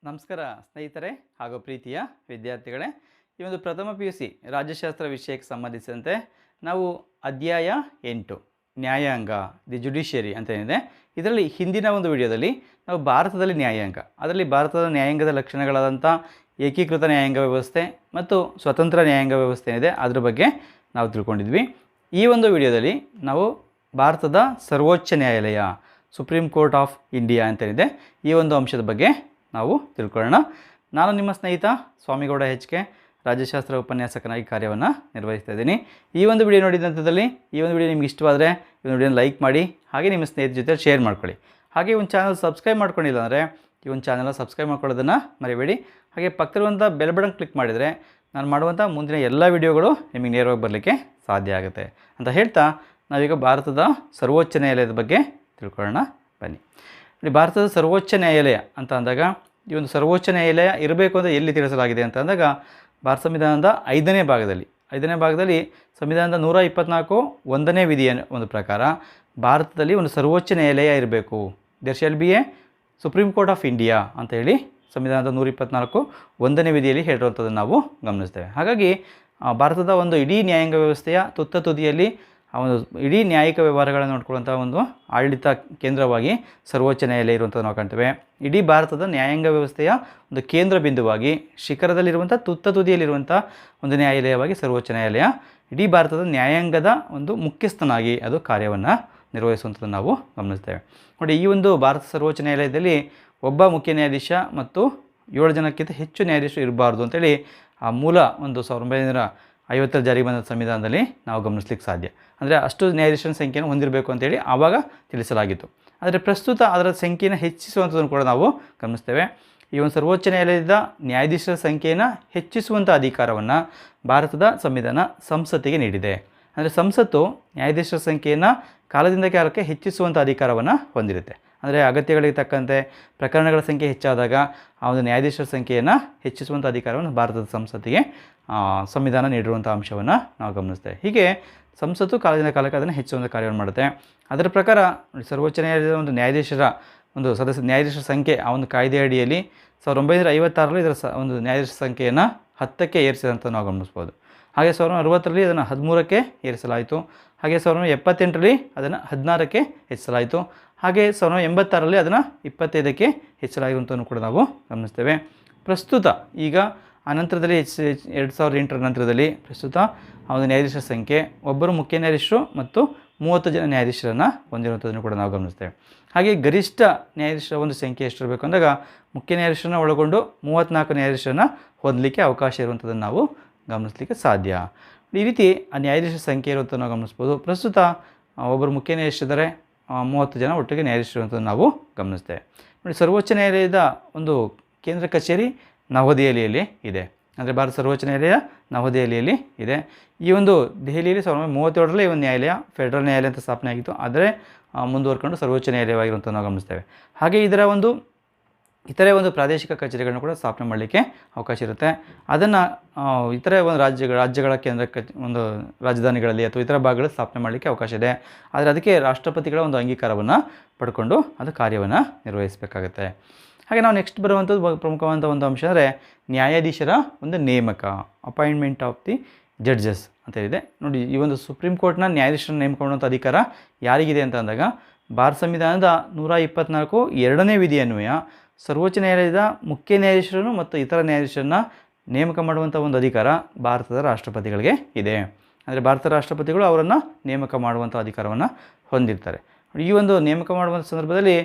ನಮಸ್ಕಾರ ಸ್ನೇಹಿತರೆ ಹಾಗೂ ಪ್ರೀತಿಯ ವಿದ್ಯಾರ್ಥಿಗಳೇ. ಈ ಒಂದು ಪ್ರಥಮ PUC ರಾಜ್ಯಶಾಸ್ತ್ರ ವಿಷಯಕ್ಕೆ ಸಂಬಂಧಿಸಿದಂತೆ ನಾವು ಅಧ್ಯಾಯ 8 ನ್ಯಾಯಾಂಗ ದಿ ಜುಡಿಷಿಯರಿ ಅಂತ ಏನಿದೆ, ಇದರಲ್ಲಿ ಹಿಂದಿನ ಒಂದು ವಿಡಿಯೋದಲ್ಲಿ ನಾವು ಭಾರತದಲ್ಲಿ ನ್ಯಾಯಾಂಗ, ಅದರಲ್ಲಿ ಭಾರತದ ನ್ಯಾಯಾಂಗದ ಲಕ್ಷಣಗಳಾದಂಥ ಏಕೀಕೃತ ನ್ಯಾಯಾಂಗ ವ್ಯವಸ್ಥೆ ಮತ್ತು ಸ್ವತಂತ್ರ ನ್ಯಾಯಾಂಗ ವ್ಯವಸ್ಥೆ ಏನಿದೆ ಅದ್ರ ಬಗ್ಗೆ ನಾವು ತಿಳ್ಕೊಂಡಿದ್ವಿ. ಈ ಒಂದು ವಿಡಿಯೋದಲ್ಲಿ ನಾವು ಭಾರತದ ಸರ್ವೋಚ್ಚ ನ್ಯಾಯಾಲಯ ಸುಪ್ರೀಂ ಕೋರ್ಟ್ ಆಫ್ ಇಂಡಿಯಾ ಅಂತೇನಿದೆ, ಈ ಒಂದು ಅಂಶದ ಬಗ್ಗೆ ನಾವು ತಿಳ್ಕೊಳ್ಳೋಣ. ನಾನು ನಿಮ್ಮ ಸ್ನೇಹಿತ ಸ್ವಾಮಿಗೌಡ HK, ರಾಜ್ಯಶಾಸ್ತ್ರ ಉಪನ್ಯಾಸಕನಾಗಿ ಕಾರ್ಯವನ್ನು ನಿರ್ವಹಿಸ್ತಾ ಇದ್ದೀನಿ. ಈ ಒಂದು ವಿಡಿಯೋ ನೋಡಿದ ನಂತರದಲ್ಲಿ ಈ ಒಂದು ವಿಡಿಯೋ ನಿಮ್ಗೆ ಇಷ್ಟವಾದರೆ ಈ ಒಂದು ವಿಡಿಯೋನ ಲೈಕ್ ಮಾಡಿ, ಹಾಗೆ ನಿಮ್ಮ ಸ್ನೇಹಿತರ ಜೊತೆ ಶೇರ್ ಮಾಡ್ಕೊಳ್ಳಿ. ಹಾಗೆ ಈ ಒಂದು ಚಾನಲ್ ಸಬ್ಸ್ಕ್ರೈಬ್ ಮಾಡ್ಕೊಂಡಿಲ್ಲ ಅಂದರೆ ಈ ಒಂದು ಚಾನಲ್ನ ಸಬ್ಸ್ಕ್ರೈಬ್ ಮಾಡ್ಕೊಳ್ಳೋದನ್ನು ಮರಿಬೇಡಿ. ಹಾಗೆ ಪಕ್ಕದಲ್ಲಿರುವಂಥ ಬೆಲ್ ಬಟನ್ ಕ್ಲಿಕ್ ಮಾಡಿದರೆ ನಾನು ಮಾಡುವಂಥ ಮುಂದಿನ ಎಲ್ಲ ವಿಡಿಯೋಗಳು ನಿಮಗೆ ನೇರವಾಗಿ ಬರಲಿಕ್ಕೆ ಸಾಧ್ಯ ಆಗುತ್ತೆ ಅಂತ ಹೇಳ್ತಾ ನಾವೀಗ ಭಾರತದ ಸರ್ವೋಚ್ಚ ನ್ಯಾಯಾಲಯದ ಬಗ್ಗೆ ತಿಳ್ಕೊಳ್ಳೋಣ ಬನ್ನಿ. ಭಾರತದ ಸರ್ವೋಚ್ಚ ನ್ಯಾಯಾಲಯ ಅಂತ ಅಂದಾಗ, ಈ ಒಂದು ಸರ್ವೋಚ್ಚ ನ್ಯಾಯಾಲಯ ಇರಬೇಕು ಅಂತ ಎಲ್ಲಿ ತಿಳಿಸಲಾಗಿದೆ ಅಂತ ಅಂದಾಗ, ಭಾರತ ಸಂವಿಧಾನದ 5ನೇ ಭಾಗದಲ್ಲಿ ಸಂವಿಧಾನದ 124 1ನೇ ವಿಧಿಯ ಒಂದು ಪ್ರಕಾರ ಭಾರತದಲ್ಲಿ ಒಂದು ಸರ್ವೋಚ್ಚ ನ್ಯಾಯಾಲಯ ಇರಬೇಕು. There shall be a supreme court of India ಅಂತ ಹೇಳಿ ಸಂವಿಧಾನದ 124 1ನೇ ವಿಧಿಯಲ್ಲಿ ಹೇಳಿರುವಂಥದ್ದನ್ನು ನಾವು ಗಮನಿಸ್ತೇವೆ. ಹಾಗಾಗಿ ಭಾರತದ ಒಂದು ಇಡೀ ನ್ಯಾಯಾಂಗ ವ್ಯವಸ್ಥೆಯ ತುತ್ತ ತುದಿಯಲ್ಲಿ ಆ ಒಂದು ಇಡೀ ನ್ಯಾಯಿಕ ವ್ಯವಹಾರಗಳನ್ನು ನೋಡ್ಕೊಳ್ಳುವಂಥ ಒಂದು ಆಡಳಿತ ಕೇಂದ್ರವಾಗಿ ಸರ್ವೋಚ್ಚ ನ್ಯಾಯಾಲಯ ಇರುವಂಥದ್ದು ನಾವು ಕಾಣ್ತೇವೆ. ಇಡೀ ಭಾರತದ ನ್ಯಾಯಾಂಗ ವ್ಯವಸ್ಥೆಯ ಒಂದು ಕೇಂದ್ರ ಬಿಂದುವಾಗಿ ಶಿಖರದಲ್ಲಿರುವಂಥ ತುತ್ತ ತುದಿಯಲ್ಲಿರುವಂಥ ಒಂದು ನ್ಯಾಯಾಲಯವಾಗಿ ಸರ್ವೋಚ್ಚ ನ್ಯಾಯಾಲಯ ಇಡೀ ಭಾರತದ ನ್ಯಾಯಾಂಗದ ಒಂದು ಮುಖ್ಯಸ್ಥನಾಗಿ ಅದು ಕಾರ್ಯವನ್ನು ನಿರ್ವಹಿಸುವಂಥದ್ದು ನಾವು ಗಮನಿಸ್ತೇವೆ. ನೋಡಿ, ಈ ಒಂದು ಭಾರತ ಸರ್ವೋಚ್ಚ ನ್ಯಾಯಾಲಯದಲ್ಲಿ ಒಬ್ಬ ಮುಖ್ಯ ನ್ಯಾಯಾಧೀಶ ಮತ್ತು 7 ಜನಕ್ಕಿಂತ ಹೆಚ್ಚು ನ್ಯಾಯಾಧೀಶರು ಇರಬಾರ್ದು ಅಂತೇಳಿ ಆ ಮೂಲ ಒಂದು 1950 ಜಾರಿಗೆ ಬಂದ ಸಂವಿಧಾನದಲ್ಲಿ ನಾವು ಗಮನಿಸ್ಲಿಕ್ಕೆ ಸಾಧ್ಯ. ಅಂದರೆ ಅಷ್ಟು ನ್ಯಾಯಾಧೀಶರ ಸಂಖ್ಯೆಯನ್ನು ಹೊಂದಿರಬೇಕು ಅಂತೇಳಿ ಆವಾಗ ತಿಳಿಸಲಾಗಿತ್ತು. ಆದರೆ ಪ್ರಸ್ತುತ ಅದರ ಸಂಖ್ಯೆಯನ್ನು ಹೆಚ್ಚಿಸುವಂಥದ್ದನ್ನು ಕೂಡ ನಾವು ಗಮನಿಸ್ತೇವೆ. ಈ ಒಂದು ಸರ್ವೋಚ್ಚ ನ್ಯಾಯಾಲಯದ ನ್ಯಾಯಾಧೀಶರ ಸಂಖ್ಯೆಯನ್ನು ಹೆಚ್ಚಿಸುವಂಥ ಅಧಿಕಾರವನ್ನು ಭಾರತದ ಸಂವಿಧಾನ ಸಂಸತ್ತಿಗೆ ನೀಡಿದೆ. ಅಂದರೆ ಸಂಸತ್ತು ನ್ಯಾಯಾಧೀಶರ ಸಂಖ್ಯೆಯನ್ನು ಕಾಲದಿಂದ ಕಾಲಕ್ಕೆ ಹೆಚ್ಚಿಸುವಂಥ ಅಧಿಕಾರವನ್ನು ಹೊಂದಿರುತ್ತೆ. ಅಂದರೆ ಅಗತ್ಯಗಳಿಗೆ ತಕ್ಕಂತೆ ಪ್ರಕರಣಗಳ ಸಂಖ್ಯೆ ಹೆಚ್ಚಾದಾಗ ಆ ಒಂದು ನ್ಯಾಯಾಧೀಶರ ಸಂಖ್ಯೆಯನ್ನು ಹೆಚ್ಚಿಸುವಂಥ ಅಧಿಕಾರವನ್ನು ಭಾರತದ ಸಂಸತ್ತಿಗೆ ಸಂವಿಧಾನ ನೀಡಿರುವಂಥ ಅಂಶವನ್ನು ನಾವು ಗಮನಿಸ್ತೇವೆ. ಹೀಗೆ ಸಂಸತ್ತು ಕಾಲದಿಂದ ಕಾಲಕ್ಕೆ ಅದನ್ನು ಹೆಚ್ಚುವಂಥ ಕಾರ್ಯವನ್ನು ಮಾಡುತ್ತೆ. ಅದರ ಪ್ರಕಾರ ಸರ್ವೋಚ್ಚ ನ್ಯಾಯಾಲಯದ ಒಂದು ನ್ಯಾಯಾಧೀಶರ ಸಂಖ್ಯೆ ಆ ಒಂದು ಕಾಯ್ದೆ ಅಡಿಯಲ್ಲಿ 1956ರಲ್ಲಿ ಇದರ ಒಂದು ನ್ಯಾಯಾಧೀಶರ ಸಂಖ್ಯೆಯನ್ನು 10ಕ್ಕೆ ಏರಿಸಿದಂಥ ನಾವು ಗಮನಿಸ್ಬೋದು. ಹಾಗೆ 1960ರಲ್ಲಿ ಅದನ್ನು 13ಕ್ಕೆ ಏರಿಸಲಾಯಿತು. ಹಾಗೆ 1978ರಲ್ಲಿ ಅದನ್ನು 16ಕ್ಕೆ ಹೆಚ್ಚಿಸಲಾಯಿತು. ಹಾಗೆ 1986ರಲ್ಲಿ ಅದನ್ನು 25ಕ್ಕೆ ಹೆಚ್ಚಲಾಗಿರುವಂಥನ್ನು ಕೂಡ ನಾವು ಗಮನಿಸ್ತೇವೆ. ಪ್ರಸ್ತುತ ಈಗ ಅನಂತರದಲ್ಲಿ 2008ರ ನಂತರದಲ್ಲಿ ಪ್ರಸ್ತುತ ಆ ಒಂದು ನ್ಯಾಯಾಧೀಶರ ಸಂಖ್ಯೆ ಒಬ್ಬರು ಮುಖ್ಯ ನ್ಯಾಯಾಧೀಶರು ಮತ್ತು 30 ಜನ ನ್ಯಾಯಾಧೀಶರನ್ನು ಹೊಂದಿರುವಂಥದ್ದನ್ನು ಕೂಡ ನಾವು ಗಮನಿಸ್ತೇವೆ. ಹಾಗೆ ಗರಿಷ್ಠ ನ್ಯಾಯಾಧೀಶರ ಒಂದು ಸಂಖ್ಯೆ ಎಷ್ಟಿರಬೇಕು ಅಂದಾಗ ಮುಖ್ಯ ನ್ಯಾಯಾಧೀಶರನ್ನು ಒಳಗೊಂಡು 34 ನ್ಯಾಯಾಧೀಶರನ್ನು ಹೊಂದಲಿಕ್ಕೆ ಅವಕಾಶ ಇರುವಂಥದ್ದನ್ನು ನಾವು ಗಮನಿಸಲಿಕ್ಕೆ ಸಾಧ್ಯ. ಈ ರೀತಿ ಆ ನ್ಯಾಯಾಧೀಶರ ಸಂಖ್ಯೆ ಇರುವಂಥದ್ದು ನಾವು ಗಮನಿಸ್ಬೋದು. ಪ್ರಸ್ತುತ ಒಬ್ಬರು ಮುಖ್ಯ ನ್ಯಾಯಾಧೀಶರಿದ್ದಾರೆ, 30 ಜನ ಒಟ್ಟಿಗೆ ನ್ಯಾಯಾಧೀಶರು ಇರುವಂಥದ್ದು ನಾವು ಗಮನಿಸ್ತೇವೆ. ನೋಡಿ, ಸರ್ವೋಚ್ಚ ನ್ಯಾಯಾಲಯದ ಒಂದು ಕೇಂದ್ರ ಕಚೇರಿ ನವದೆಹಲಿಯಲ್ಲಿ ಇದೆ. ಅಂದರೆ ಭಾರತ ಸರ್ವೋಚ್ಚ ನ್ಯಾಯಾಲಯ ನವದೆಹಲಿಯಲ್ಲಿ ಇದೆ. ಈ ಒಂದು ದೆಹಲಿಯಲ್ಲಿ 1937ರಲ್ಲಿ ಈ ಒಂದು ನ್ಯಾಯಾಲಯ ಫೆಡರಲ್ ನ್ಯಾಯಾಲಯ ಅಂತ ಸ್ಥಾಪನೆ ಆಗಿತ್ತು. ಆದರೆ ಮುಂದುವರ್ಕೊಂಡು ಸರ್ವೋಚ್ಚ ನ್ಯಾಯಾಲಯವಾಗಿರುವಂಥ ನಾವು ಗಮನಿಸ್ತೇವೆ. ಹಾಗೆ ಇದರ ಒಂದು ಇತರೆ ಒಂದು ಪ್ರಾದೇಶಿಕ ಕಚೇರಿಗಳನ್ನು ಕೂಡ ಸ್ಥಾಪನೆ ಮಾಡಲಿಕ್ಕೆ ಅವಕಾಶ ಇರುತ್ತೆ. ಅದನ್ನು ಇತರೆ ಒಂದು ರಾಜ್ಯಗಳ ಕೇಂದ್ರ ಒಂದು ರಾಜಧಾನಿಗಳಲ್ಲಿ ಅಥವಾ ಇತರ ಭಾಗಗಳಲ್ಲಿ ಸ್ಥಾಪನೆ ಮಾಡಲಿಕ್ಕೆ ಅವಕಾಶ ಇದೆ. ಆದರೆ ಅದಕ್ಕೆ ರಾಷ್ಟ್ರಪತಿಗಳ ಒಂದು ಅಂಗೀಕಾರವನ್ನು ಪಡ್ಕೊಂಡು ಅದು ಕಾರ್ಯವನ್ನು ನಿರ್ವಹಿಸಬೇಕಾಗುತ್ತೆ. ಹಾಗೆ ನಾವು ನೆಕ್ಸ್ಟ್ ಬರುವಂಥದ್ದು ಪ್ರಮುಖವಾದಂಥ ಒಂದು ಅಂಶ ಅಂದರೆ ನ್ಯಾಯಾಧೀಶರ ಒಂದು ನೇಮಕ, ಅಪಾಯಿಂಟ್ಮೆಂಟ್ ಆಫ್ ದಿ ಜಡ್ಜಸ್ ಅಂತ ಹೇಳಿದೆ. ನೋಡಿ, ಈ ಒಂದು ಸುಪ್ರೀಂ ಕೋರ್ಟ್ನ ನ್ಯಾಯಾಧೀಶರನ್ನು ನೇಮಕ ಮಾಡುವಂಥ ಅಧಿಕಾರ ಯಾರಿಗಿದೆ ಅಂತ ಅಂದಾಗ, ಭಾರತ ಸಂವಿಧಾನದ 124 2ನೇ ವಿಧಿ ಅನ್ವಯ ಸರ್ವೋಚ್ಚ ನ್ಯಾಯಾಲಯದ ಮುಖ್ಯ ನ್ಯಾಯಾಧೀಶರನ್ನು ಮತ್ತು ಇತರ ನ್ಯಾಯಾಧೀಶರನ್ನು ನೇಮಕ ಮಾಡುವಂಥ ಒಂದು ಅಧಿಕಾರ ಭಾರತದ ರಾಷ್ಟ್ರಪತಿಗಳಿಗೆ ಇದೆ. ಅಂದರೆ ಭಾರತದ ರಾಷ್ಟ್ರಪತಿಗಳು ಅವರನ್ನು ನೇಮಕ ಮಾಡುವಂಥ ಅಧಿಕಾರವನ್ನು ಹೊಂದಿರ್ತಾರೆ. ಈ ಒಂದು ನೇಮಕ ಮಾಡುವಂಥ ಸಂದರ್ಭದಲ್ಲಿ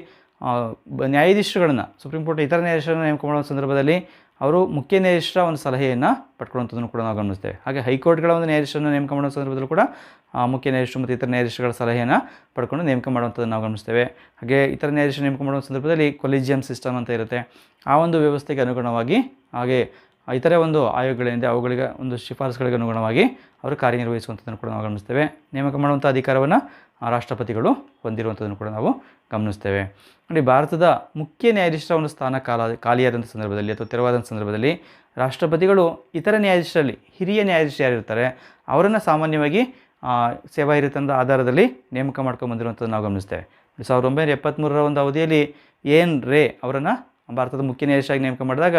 ನ್ಯಾಯಾಧೀಶರುಗಳನ್ನು ಸುಪ್ರೀಂ ಕೋರ್ಟ್ ಇತರ ನ್ಯಾಯಾಧೀಶರನ್ನು ನೇಮಕ ಮಾಡುವ ಸಂದರ್ಭದಲ್ಲಿ ಅವರು ಮುಖ್ಯ ನ್ಯಾಯಾಧೀಶರ ಒಂದು ಸಲಹೆಯನ್ನು ಪಡ್ಕೊಳ್ಳುವಂಥದ್ದನ್ನು ಕೂಡ ನಾವು ಗಮನಿಸ್ತೇವೆ. ಹಾಗೆ ಹೈಕೋರ್ಟ್ಗಳ ಒಂದು ನ್ಯಾಯಾಧೀಶರನ್ನು ನೇಮಕ ಮಾಡುವ ಸಂದರ್ಭದಲ್ಲೂ ಕೂಡ ಮುಖ್ಯ ನ್ಯಾಯಾಧೀಶರು ಮತ್ತು ಇತರ ನ್ಯಾಯಾಧೀಶಗಳ ಸಲಹೆಯನ್ನು ಪಡ್ಕೊಂಡು ನೇಮಕ ಮಾಡುವಂಥದ್ದನ್ನು ನಾವು ಗಮನಿಸ್ತೇವೆ. ಹಾಗೆ ಇತರ ನ್ಯಾಯಾಧೀಶರು ನೇಮಕ ಮಾಡುವ ಸಂದರ್ಭದಲ್ಲಿ ಕೊಲಿಜಿಯಂ ಸಿಸ್ಟಮ್ ಅಂತ ಇರುತ್ತೆ. ಆ ಒಂದು ವ್ಯವಸ್ಥೆಗೆ ಅನುಗುಣವಾಗಿ ಹಾಗೆ ಇತರೆ ಒಂದು ಆಯೋಗಗಳಿಂದ ಅವುಗಳಿಗೆ ಒಂದು ಶಿಫಾರಸುಗಳಿಗೆ ಅನುಗುಣವಾಗಿ ಅವರು ಕಾರ್ಯನಿರ್ವಹಿಸುವಂಥದ್ದನ್ನು ಕೂಡ ನಾವು ಗಮನಿಸ್ತೇವೆ. ನೇಮಕ ಮಾಡುವಂಥ ಅಧಿಕಾರವನ್ನು ರಾಷ್ಟ್ರಪತಿಗಳು ಹೊಂದಿರುವಂಥದ್ದನ್ನು ಕೂಡ ನಾವು ಗಮನಿಸ್ತೇವೆ. ನೋಡಿ, ಭಾರತದ ಮುಖ್ಯ ನ್ಯಾಯಾಧೀಶರ ಒಂದು ಸ್ಥಾನ ಖಾಲಿಯಾದಂಥ ಸಂದರ್ಭದಲ್ಲಿ ಅಥವಾ ತೆರವಾದಂಥ ಸಂದರ್ಭದಲ್ಲಿ ರಾಷ್ಟ್ರಪತಿಗಳು ಇತರ ನ್ಯಾಯಾಧೀಶರಲ್ಲಿ ಹಿರಿಯ ನ್ಯಾಯಾಧೀಶರು ಯಾರಿರ್ತಾರೆ ಅವರನ್ನು ಸಾಮಾನ್ಯವಾಗಿ ಸೇವಾ ಹಿರಿತನದ ಆಧಾರದಲ್ಲಿ ನೇಮಕ ಮಾಡ್ಕೊಂಡು ಬಂದಿರುವಂಥದ್ದು ನಾವು ಗಮನಿಸ್ತೇವೆ. 1973ರ ಒಂದು ಅವಧಿಯಲ್ಲಿ ಎನ್ ರೇ ಅವರನ್ನು ಭಾರತದ ಮುಖ್ಯ ನ್ಯಾಯಾಧೀಶರಾಗಿ ನೇಮಕ ಮಾಡಿದಾಗ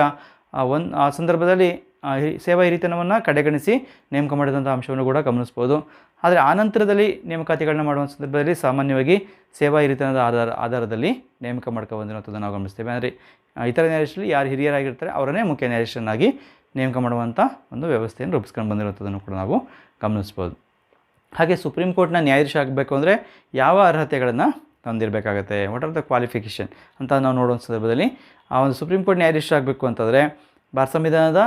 ಆ ಸಂದರ್ಭದಲ್ಲಿ ಸೇವಾ ಹಿರಿತನವನ್ನು ಕಡೆಗಣಿಸಿ ನೇಮಕ ಮಾಡಿದಂಥ ಅಂಶವನ್ನು ಕೂಡ ಗಮನಿಸ್ಬೋದು. ಆದರೆ ಆನಂತರದಲ್ಲಿ ನೇಮಕಾತಿಗಳನ್ನ ಮಾಡುವ ಸಂದರ್ಭದಲ್ಲಿ ಸಾಮಾನ್ಯವಾಗಿ ಸೇವಾ ಹಿರಿತನದ ಆಧಾರದಲ್ಲಿ ನೇಮಕ ಬಂದಿರುವಂಥದ್ದನ್ನು ನಾವು ಗಮನಿಸ್ತೇವೆ. ಅಂದರೆ ಇತರ ನ್ಯಾಯಾಧೀಶರಲ್ಲಿ ಯಾರು ಹಿರಿಯರಾಗಿರ್ತಾರೆ ಅವರನ್ನೇ ಮುಖ್ಯ ನ್ಯಾಯಾಧೀಶರನ್ನಾಗಿ ನೇಮಕ ಮಾಡುವಂಥ ಒಂದು ವ್ಯವಸ್ಥೆಯನ್ನು ರೂಪಿಸ್ಕೊಂಡು ಬಂದಿರುವಂಥದ್ದನ್ನು ಕೂಡ ನಾವು ಗಮನಿಸ್ಬೋದು. ಹಾಗೆ ಸುಪ್ರೀಂ ಕೋರ್ಟ್ನ ನ್ಯಾಯಾಧೀಶ ಆಗಬೇಕು ಅಂದರೆ ಯಾವ ಅರ್ಹತೆಗಳನ್ನು ಹೊಂದಿರಬೇಕಾಗತ್ತೆ, ವಾಟ್ ಆರ್ ದ ಕ್ವಾಲಿಫಿಕೇಷನ್ ಅಂತ ನಾವು ನೋಡುವ ಸಂದರ್ಭದಲ್ಲಿ ಆ ಒಂದು ಸುಪ್ರೀಂ ಕೋರ್ಟ್ ನ್ಯಾಯಾಧೀಶ ಆಗಬೇಕು ಅಂತಂದರೆ ಭಾರತ ಸಂವಿಧಾನದ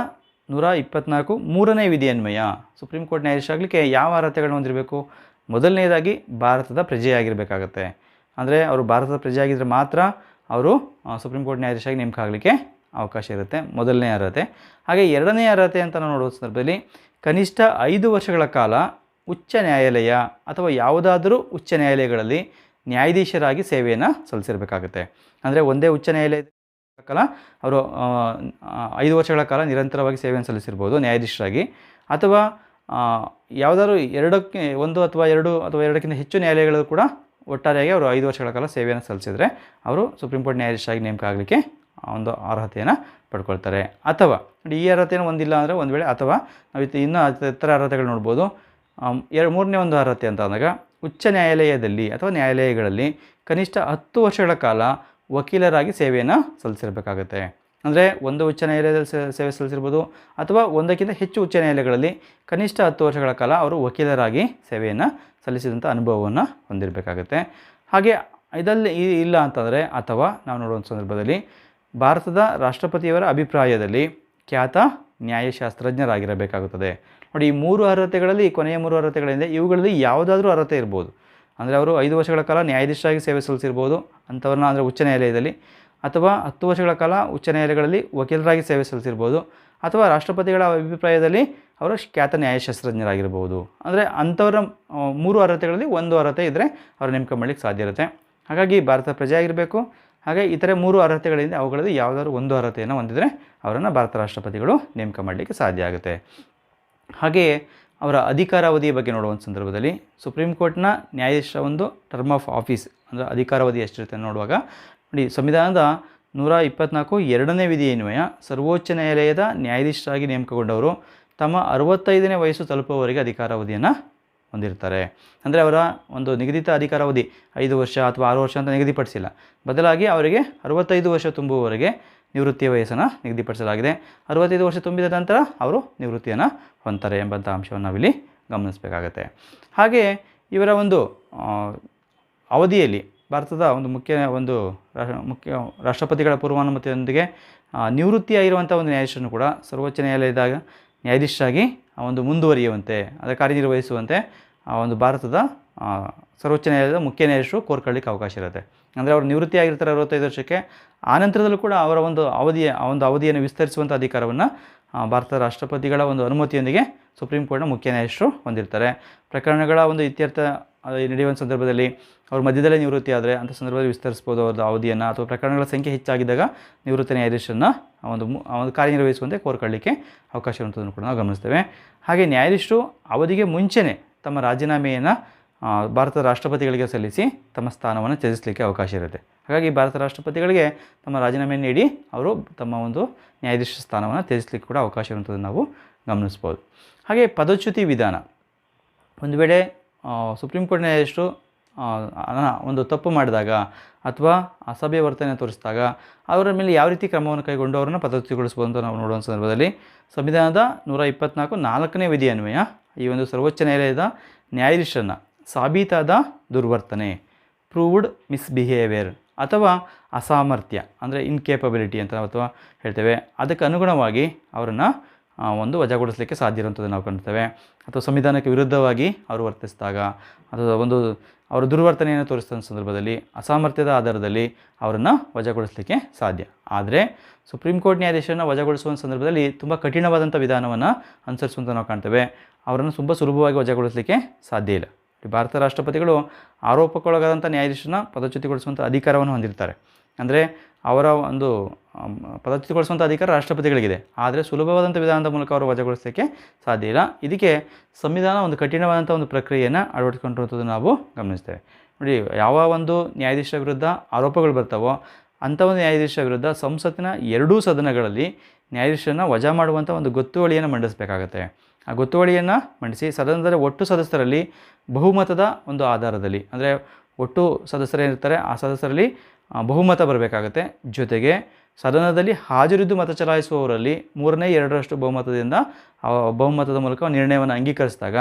124 ಮೂರನೇ ವಿಧಿಯನ್ವಯ ಸುಪ್ರೀಂ ಕೋರ್ಟ್ ನ್ಯಾಯಾಧೀಶ ಆಗಲಿಕ್ಕೆ ಯಾವ ಅರ್ಹತೆಗಳನ್ನು ಹೊಂದಿರಬೇಕು? ಮೊದಲನೇದಾಗಿ ಭಾರತದ ಪ್ರಜೆಯಾಗಿರಬೇಕಾಗತ್ತೆ. ಅಂದರೆ ಅವರು ಭಾರತದ ಪ್ರಜೆಯಾಗಿದ್ದರೆ ಮಾತ್ರ ಅವರು ಸುಪ್ರೀಂ ಕೋರ್ಟ್ ನ್ಯಾಯಾಧೀಶಾಗಿ ನೇಮಕ ಆಗಲಿಕ್ಕೆ ಅವಕಾಶ ಇರುತ್ತೆ, ಮೊದಲನೇ ಅರ್ಹತೆ. ಹಾಗೆ ಎರಡನೇ ಅರ್ಹತೆ ಅಂತ ನಾವು ನೋಡುವ ಸಂದರ್ಭದಲ್ಲಿ ಕನಿಷ್ಠ 5 ವರ್ಷಗಳ ಕಾಲ ಉಚ್ಚ ನ್ಯಾಯಾಲಯ ಅಥವಾ ಯಾವುದಾದರೂ ಉಚ್ಚ ನ್ಯಾಯಾಲಯಗಳಲ್ಲಿ ನ್ಯಾಯಾಧೀಶರಾಗಿ ಸೇವೆಯನ್ನು ಸಲ್ಲಿಸಿರಬೇಕಾಗುತ್ತೆ. ಅಂದರೆ ಒಂದೇ ಉಚ್ಚ ನ್ಯಾಯಾಲಯದ ಕಾಲ ಅವರು 5 ವರ್ಷಗಳ ಕಾಲ ನಿರಂತರವಾಗಿ ಸೇವೆಯನ್ನು ಸಲ್ಲಿಸಿರ್ಬೋದು ನ್ಯಾಯಾಧೀಶರಾಗಿ, ಅಥವಾ ಯಾವುದಾದ್ರು ಒಂದು ಅಥವಾ ಎರಡಕ್ಕಿಂತ ಹೆಚ್ಚು ನ್ಯಾಯಾಲಯಗಳು ಕೂಡ ಒಟ್ಟಾರೆಯಾಗಿ ಅವರು 5 ವರ್ಷಗಳ ಕಾಲ ಸೇವೆಯನ್ನು ಸಲ್ಲಿಸಿದರೆ ಅವರು ಸುಪ್ರೀಂ ಕೋರ್ಟ್ ನ್ಯಾಯಾಧೀಶರಾಗಿ ನೇಮಕ ಆಗಲಿಕ್ಕೆ ಒಂದು ಅರ್ಹತೆಯನ್ನು ಪಡ್ಕೊಳ್ತಾರೆ. ಅಥವಾ ಈ ಅರ್ಹತೆಯನ್ನು ಹೊಂದಿಲ್ಲ ಅಂದರೆ ಒಂದು ವೇಳೆ ಅಥವಾ ನಾವು ಇನ್ನೂ ಇತರ ಅರ್ಹತೆಗಳು ನೋಡ್ಬೋದು. ಮೂರನೇ ಒಂದು ಅರ್ಹತೆ ಅಂತ ಅಂದಾಗ ಉಚ್ಚ ನ್ಯಾಯಾಲಯದಲ್ಲಿ ಅಥವಾ ನ್ಯಾಯಾಲಯಗಳಲ್ಲಿ ಕನಿಷ್ಠ 10 ವರ್ಷಗಳ ಕಾಲ ವಕೀಲರಾಗಿ ಸೇವೆಯನ್ನು ಸಲ್ಲಿಸಿರಬೇಕಾಗುತ್ತೆ. ಅಂದರೆ ಒಂದು ಉಚ್ಚ ನ್ಯಾಯಾಲಯದಲ್ಲಿ ಸೇವೆ ಸಲ್ಲಿಸಿರ್ಬೋದು ಅಥವಾ ಒಂದಕ್ಕಿಂತ ಹೆಚ್ಚು ಉಚ್ಚ ನ್ಯಾಯಾಲಯಗಳಲ್ಲಿ ಕನಿಷ್ಠ 10 ವರ್ಷಗಳ ಕಾಲ ಅವರು ವಕೀಲರಾಗಿ ಸೇವೆಯನ್ನು ಸಲ್ಲಿಸಿದಂಥ ಅನುಭವವನ್ನು ಹೊಂದಿರಬೇಕಾಗುತ್ತೆ. ಹಾಗೆ ಇದರಲ್ಲಿ ಇಲ್ಲ ಅಂತಂದರೆ ಅಥವಾ ನಾವು ನೋಡುವ ಸಂದರ್ಭದಲ್ಲಿ ಭಾರತದ ರಾಷ್ಟ್ರಪತಿಯವರ ಅಭಿಪ್ರಾಯದಲ್ಲಿ ಖ್ಯಾತ ನ್ಯಾಯಶಾಸ್ತ್ರಜ್ಞರಾಗಿರಬೇಕಾಗುತ್ತದೆ. ನೋಡಿ, ಈ 3 ಅರ್ಹತೆಗಳಲ್ಲಿ ಕೊನೆಯ 3 ಅರ್ಹತೆಗಳಿಂದ ಇವುಗಳಲ್ಲಿ ಯಾವುದಾದ್ರೂ ಅರ್ಹತೆ ಇರ್ಬೋದು. ಅಂದರೆ ಅವರು 5 ವರ್ಷಗಳ ಕಾಲ ನ್ಯಾಯಾಧೀಶರಾಗಿ ಸೇವೆ ಸಲ್ಲಿಸಿರ್ಬೋದು ಅಂಥವ್ರನ್ನ, ಅಂದರೆ ಉಚ್ಚ ನ್ಯಾಯಾಲಯದಲ್ಲಿ, ಅಥವಾ 10 ವರ್ಷಗಳ ಕಾಲ ಉಚ್ಚ ನ್ಯಾಯಾಲಯಗಳಲ್ಲಿ ವಕೀಲರಾಗಿ ಸೇವೆ ಸಲ್ಲಿಸಿರ್ಬೋದು, ಅಥವಾ ರಾಷ್ಟ್ರಪತಿಗಳ ಅಭಿಪ್ರಾಯದಲ್ಲಿ ಅವರು ಖ್ಯಾತ ನ್ಯಾಯಶಾಸ್ತ್ರಜ್ಞರಾಗಿರ್ಬೋದು. ಅಂದರೆ ಅಂಥವರ 3 ಅರ್ಹತೆಗಳಲ್ಲಿ ಒಂದು ಅರ್ಹತೆ ಇದ್ದರೆ ಅವರು ನೇಮಕ ಮಾಡಲಿಕ್ಕೆ ಸಾಧ್ಯ ಇರುತ್ತೆ. ಹಾಗಾಗಿ ಭಾರತ ಪ್ರಜೆ ಆಗಿರಬೇಕು. ಹಾಗೆ ಇತರೆ 3 ಅರ್ಹತೆಗಳಿಂದ ಅವುಗಳಲ್ಲಿ ಯಾವುದಾದ್ರು ಒಂದು ಅರ್ಹತೆಯನ್ನು ಹೊಂದಿದರೆ ಅವರನ್ನು ಭಾರತ ರಾಷ್ಟ್ರಪತಿಗಳು ನೇಮಕ ಮಾಡಲಿಕ್ಕೆ ಸಾಧ್ಯ ಆಗುತ್ತೆ. ಹಾಗೆಯೇ ಅವರ ಅಧಿಕಾರಾವಧಿಯ ಬಗ್ಗೆ ನೋಡುವ ಸಂದರ್ಭದಲ್ಲಿ ಸುಪ್ರೀಂ ಕೋರ್ಟ್ನ ನ್ಯಾಯಾಧೀಶರ ಒಂದು ಟರ್ಮ್ ಆಫ್ ಆಫೀಸ್ ಅಂದರೆ ಅಧಿಕಾರಾವಧಿ ಎಷ್ಟಿರುತ್ತೆ ನೋಡುವಾಗ ನೋಡಿ, ಸಂವಿಧಾನದ 124 ಎರಡನೇ ವಿಧಿಯನ್ವಯ ಸರ್ವೋಚ್ಚ ನ್ಯಾಯಾಲಯದ ನ್ಯಾಯಾಧೀಶರಾಗಿ ನೇಮಕಗೊಂಡವರು ತಮ್ಮ 65ನೇ ವಯಸ್ಸು ತಲುಪುವವರೆಗೆ ಅಧಿಕಾರಾವಧಿಯನ್ನು ಹೊಂದಿರ್ತಾರೆ. ಅಂದರೆ ಅವರ ಒಂದು ನಿಗದಿತ ಅಧಿಕಾರಾವಧಿ 5 ವರ್ಷ ಅಥವಾ 6 ವರ್ಷ ಅಂತ ನಿಗದಿಪಡಿಸಿಲ್ಲ, ಬದಲಾಗಿ ಅವರಿಗೆ 65 ವರ್ಷ ತುಂಬುವವರೆಗೆ ನಿವೃತ್ತಿಯ ವಯಸ್ಸನ್ನು ನಿಗದಿಪಡಿಸಲಾಗಿದೆ. 65 ವರ್ಷ ತುಂಬಿದ ನಂತರ ಅವರು ನಿವೃತ್ತಿಯನ್ನು ಹೊಂದ್ತಾರೆ ಎಂಬಂಥ ಅಂಶವನ್ನು ನಾವಿಲ್ಲಿ ಗಮನಿಸಬೇಕಾಗತ್ತೆ. ಹಾಗೆ ಇವರ ಒಂದು ಅವಧಿಯಲ್ಲಿ ಭಾರತದ ಒಂದು ಮುಖ್ಯ ರಾಷ್ಟ್ರಪತಿಗಳ ಪೂರ್ವಾನುಮತಿಯೊಂದಿಗೆ ನಿವೃತ್ತಿಯಾಗಿರುವಂಥ ಒಂದು ನ್ಯಾಯಾಧೀಶರನ್ನು ಕೂಡ ಸರ್ವೋಚ್ಚ ನ್ಯಾಯಾಲಯದಾಗ ನ್ಯಾಯಾಧೀಶರಾಗಿ ಒಂದು ಮುಂದುವರಿಯುವಂತೆ, ಅದರ ಕಾರ್ಯನಿರ್ವಹಿಸುವಂತೆ ಒಂದು ಭಾರತದ ಸರ್ವೋಚ್ಚ ನ್ಯಾಯಾಲಯದ ಮುಖ್ಯ ನ್ಯಾಯಾಧೀಶರು ಕೋರ್ಕೊಳ್ಳಿಕ್ಕೆ ಅವಕಾಶ ಇರುತ್ತೆ. ಅಂದರೆ ಅವರು ನಿವೃತ್ತಿಯಾಗಿರ್ತಾರೆ 65 ವರ್ಷಕ್ಕೆ, ಆನಂತರದಲ್ಲೂ ಕೂಡ ಅವರ ಒಂದು ಅವಧಿಯನ್ನು ವಿಸ್ತರಿಸುವಂಥ ಅಧಿಕಾರವನ್ನು ಭಾರತದ ರಾಷ್ಟ್ರಪತಿಗಳ ಒಂದು ಅನುಮತಿಯೊಂದಿಗೆ ಸುಪ್ರೀಂ ಕೋರ್ಟ್ನ ಮುಖ್ಯ ನ್ಯಾಯಾಧೀಶರು ಹೊಂದಿರ್ತಾರೆ. ಪ್ರಕರಣಗಳ ಒಂದು ಇತ್ಯರ್ಥ ನಡೆಯುವ ಸಂದರ್ಭದಲ್ಲಿ ಅವರು ಮಧ್ಯದಲ್ಲೇ ನಿವೃತ್ತಿ ಆದರೆ ಅಂಥ ಸಂದರ್ಭದಲ್ಲಿ ವಿಸ್ತರಿಸ್ಬೋದು ಅವ್ರದ್ದು ಅವಧಿಯನ್ನು, ಅಥವಾ ಪ್ರಕರಣಗಳ ಸಂಖ್ಯೆ ಹೆಚ್ಚಾಗಿದ್ದಾಗ ನಿವೃತ್ತ ನ್ಯಾಯಾಧೀಶರನ್ನು ಒಂದು ಕಾರ್ಯನಿರ್ವಹಿಸುವಂತೆ ಕೋರ್ಕೊಳ್ಳಿಕ್ಕೆ ಅವಕಾಶ ಇರುವಂಥದ್ದನ್ನು ಕೂಡ ನಾವು ಗಮನಿಸ್ತೇವೆ. ಹಾಗೆ ನ್ಯಾಯಾಧೀಶರು ಅವಧಿಗೆ ಮುಂಚೆನೇ ತಮ್ಮ ರಾಜೀನಾಮೆಯನ್ನು ಭಾರತದ ರಾಷ್ಟ್ರಪತಿಗಳಿಗೆ ಸಲ್ಲಿಸಿ ತಮ್ಮ ಸ್ಥಾನವನ್ನು ತ್ಯಜಿಸಲಿಕ್ಕೆ ಅವಕಾಶ ಇರುತ್ತೆ. ಹಾಗಾಗಿ ಭಾರತ ರಾಷ್ಟ್ರಪತಿಗಳಿಗೆ ತಮ್ಮ ರಾಜೀನಾಮೆಯನ್ನು ನೀಡಿ ಅವರು ತಮ್ಮ ಒಂದು ನ್ಯಾಯಾಧೀಶ ಸ್ಥಾನವನ್ನು ತ್ಯಜಿಸಲಿಕ್ಕೆ ಕೂಡ ಅವಕಾಶ ಇರುವಂಥದ್ದನ್ನು ನಾವು ಗಮನಿಸ್ಬೋದು. ಹಾಗೆ ಪದಚ್ಯುತಿ ವಿಧಾನ, ಒಂದು ವೇಳೆ ಸುಪ್ರೀಂ ಕೋರ್ಟ್ ನ್ಯಾಯಾಧೀಶರು ಒಂದು ತಪ್ಪು ಮಾಡಿದಾಗ ಅಥವಾ ಅಸಭ್ಯ ವರ್ತನೆ ತೋರಿಸಿದಾಗ ಅವರ ಮೇಲೆ ಯಾವ ರೀತಿ ಕ್ರಮವನ್ನು ಕೈಗೊಂಡು ಅವರನ್ನು ಪದಚ್ಯುತಿಗೊಳಿಸ್ಬೋದು ಅಂತ ನಾವು ನೋಡುವ ಸಂದರ್ಭದಲ್ಲಿ ಸಂವಿಧಾನದ 124 4ನೇ ವಿಧಿಯನ್ವಯ ಈ ಒಂದು ಸರ್ವೋಚ್ಚ ನ್ಯಾಯಾಲಯದ ನ್ಯಾಯಾಧೀಶರನ್ನು ಸಾಬೀತಾದ ದುರ್ವರ್ತನೆ, ಪ್ರೂವ್ಡ್ ಮಿಸ್ಬಿಹೇವಿಯರ್ ಅಥವಾ ಅಸಾಮರ್ಥ್ಯ ಅಂದರೆ ಇನ್ಕೇಪಬಿಲಿಟಿ ಅಂತ ಅಥವಾ ಹೇಳ್ತೇವೆ, ಅದಕ್ಕೆ ಅನುಗುಣವಾಗಿ ಅವರನ್ನು ಒಂದು ವಜಾಗೊಳಿಸಲಿಕ್ಕೆ ಸಾಧ್ಯ ಇರುವಂಥದ್ದು ನಾವು ಕಾಣ್ತೇವೆ. ಅಥವಾ ಸಂವಿಧಾನಕ್ಕೆ ವಿರುದ್ಧವಾಗಿ ಅವರು ವರ್ತಿಸಿದಾಗ ಅಥವಾ ಅವರ ದುರ್ವರ್ತನೆಯನ್ನು ತೋರಿಸಿದ ಸಂದರ್ಭದಲ್ಲಿ ಅಸಾಮರ್ಥ್ಯದ ಆಧಾರದಲ್ಲಿ ಅವರನ್ನು ವಜಾಗೊಳಿಸಲಿಕ್ಕೆ ಸಾಧ್ಯ. ಆದರೆ ಸುಪ್ರೀಂ ಕೋರ್ಟ್ ನ್ಯಾಯಾಧೀಶರನ್ನು ವಜಾಗೊಳಿಸುವ ಸಂದರ್ಭದಲ್ಲಿ ತುಂಬ ಕಠಿಣವಾದಂಥ ವಿಧಾನವನ್ನು ಅನುಸರಿಸುವಂಥ ನಾವು ಕಾಣ್ತೇವೆ. ಅವರನ್ನು ತುಂಬ ಸುಲಭವಾಗಿ ವಜಾಗೊಳಿಸಲಿಕ್ಕೆ ಸಾಧ್ಯ ಇಲ್ಲ. ಭಾರತ ರಾಷ್ಟ್ರಪತಿಗಳು ಆರೋಪಕ್ಕೊಳಗಾದಂಥ ನ್ಯಾಯಾಧೀಶರನ್ನ ಪದಚ್ಯುತಿಗೊಳಿಸುವಂಥ ಅಧಿಕಾರವನ್ನು ಹೊಂದಿರ್ತಾರೆ. ಅಂದರೆ ಅವರ ಒಂದು ಪದಚ್ಯುತಿಗೊಳಿಸುವಂಥ ಅಧಿಕಾರ ರಾಷ್ಟ್ರಪತಿಗಳಿಗಿದೆ, ಆದರೆ ಸುಲಭವಾದಂಥ ವಿಧಾನದ ಮೂಲಕ ಅವರು ವಜಾಗೊಳಿಸಲಿಕ್ಕೆ ಸಾಧ್ಯ ಇಲ್ಲ. ಇದಕ್ಕೆ ಸಂವಿಧಾನ ಒಂದು ಕಠಿಣವಾದಂಥ ಒಂದು ಪ್ರಕ್ರಿಯೆಯನ್ನು ಅಳವಡಿಸಿಕೊಂಡಿರುವಂಥದ್ದು ನಾವು ಗಮನಿಸ್ತೇವೆ. ನೋಡಿ, ಯಾವ ಒಂದು ನ್ಯಾಯಾಧೀಶರ ವಿರುದ್ಧ ಆರೋಪಗಳು ಬರ್ತಾವೋ ಅಂಥ ಒಂದು ನ್ಯಾಯಾಧೀಶರ ವಿರುದ್ಧ ಸಂಸತ್ತಿನ ಎರಡೂ ಸದನಗಳಲ್ಲಿ ನ್ಯಾಯಾಧೀಶರನ್ನು ವಜಾ ಮಾಡುವಂಥ ಒಂದು ಗೊತ್ತುವಳಿಯನ್ನು ಮಂಡಿಸಬೇಕಾಗತ್ತೆ. ಆ ಗೊತ್ತುವಳಿಯನ್ನು ಮಂಡಿಸಿ ಸದನದಲ್ಲಿ ಒಟ್ಟು ಸದಸ್ಯರಲ್ಲಿ ಬಹುಮತದ ಒಂದು ಆಧಾರದಲ್ಲಿ, ಅಂದರೆ ಒಟ್ಟು ಸದಸ್ಯರೇನಿರ್ತಾರೆ ಆ ಸದಸ್ಯರಲ್ಲಿ ಬಹುಮತ ಬರಬೇಕಾಗತ್ತೆ. ಜೊತೆಗೆ ಸದನದಲ್ಲಿ ಹಾಜರಿದ್ದು ಮತ ಚಲಾಯಿಸುವವರಲ್ಲಿ 3/2 ಬಹುಮತದಿಂದ ಬಹುಮತದ ಮೂಲಕ ನಿರ್ಣಯವನ್ನು ಅಂಗೀಕರಿಸಿದಾಗ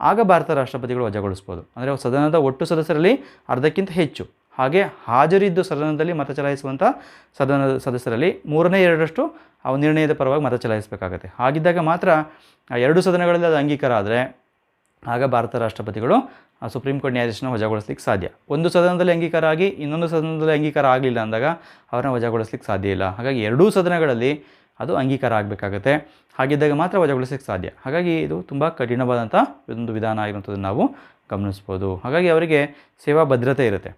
ಆಗ ಭಾರತ ರಾಷ್ಟ್ರಪತಿಗಳು ವಜಾಗೊಳಿಸ್ಬೋದು. ಅಂದರೆ ಸದನದ ಒಟ್ಟು ಸದಸ್ಯರಲ್ಲಿ ಅರ್ಧಕ್ಕಿಂತ ಹೆಚ್ಚು, ಹಾಗೆ ಹಾಜರಿದ್ದು ಸದನದಲ್ಲಿ ಮತ ಚಲಾಯಿಸುವಂಥ ಸದಸ್ಯರಲ್ಲಿ 3/2 ಆ ನಿರ್ಣಯದ ಪರವಾಗಿ ಮತ ಚಲಾಯಿಸಬೇಕಾಗತ್ತೆ. ಹಾಗಿದ್ದಾಗ ಮಾತ್ರ ಆ ಎರಡು ಸದನಗಳಲ್ಲಿ ಅದು ಅಂಗೀಕಾರ ಆದರೆ ಆಗ ಭಾರತ ರಾಷ್ಟ್ರಪತಿಗಳು ಆ ಸುಪ್ರೀಂ ಕೋರ್ಟ್ ನ್ಯಾಯಾಧೀಶನ ವಜಾಗೊಳಿಸ್ಲಿಕ್ಕೆ ಸಾಧ್ಯ. ಒಂದು ಸದನದಲ್ಲಿ ಅಂಗೀಕಾರ ಆಗಿ ಇನ್ನೊಂದು ಸದನದಲ್ಲಿ ಅಂಗೀಕಾರ ಆಗಲಿಲ್ಲ ಅಂದಾಗ ಅವರನ್ನ ವಜಾಗೊಳಿಸ್ಲಿಕ್ಕೆ ಸಾಧ್ಯ ಇಲ್ಲ. ಹಾಗಾಗಿ ಎರಡೂ ಸದನಗಳಲ್ಲಿ ಅದು ಅಂಗೀಕಾರ ಆಗಬೇಕಾಗತ್ತೆ. ಹಾಗಿದ್ದಾಗ ಮಾತ್ರ ವಜಾಗೊಳಿಸ್ಲಿಕ್ಕೆ ಸಾಧ್ಯ. ಹಾಗಾಗಿ ಇದು ತುಂಬ ಕಠಿಣವಾದಂಥ ಒಂದು ವಿಧಾನ ಆಗಿರುವಂಥದ್ದನ್ನು ನಾವು ಗಮನಿಸ್ಬೋದು. ಹಾಗಾಗಿ ಅವರಿಗೆ ಸೇವಾ ಭದ್ರತೆ ಇರುತ್ತೆ.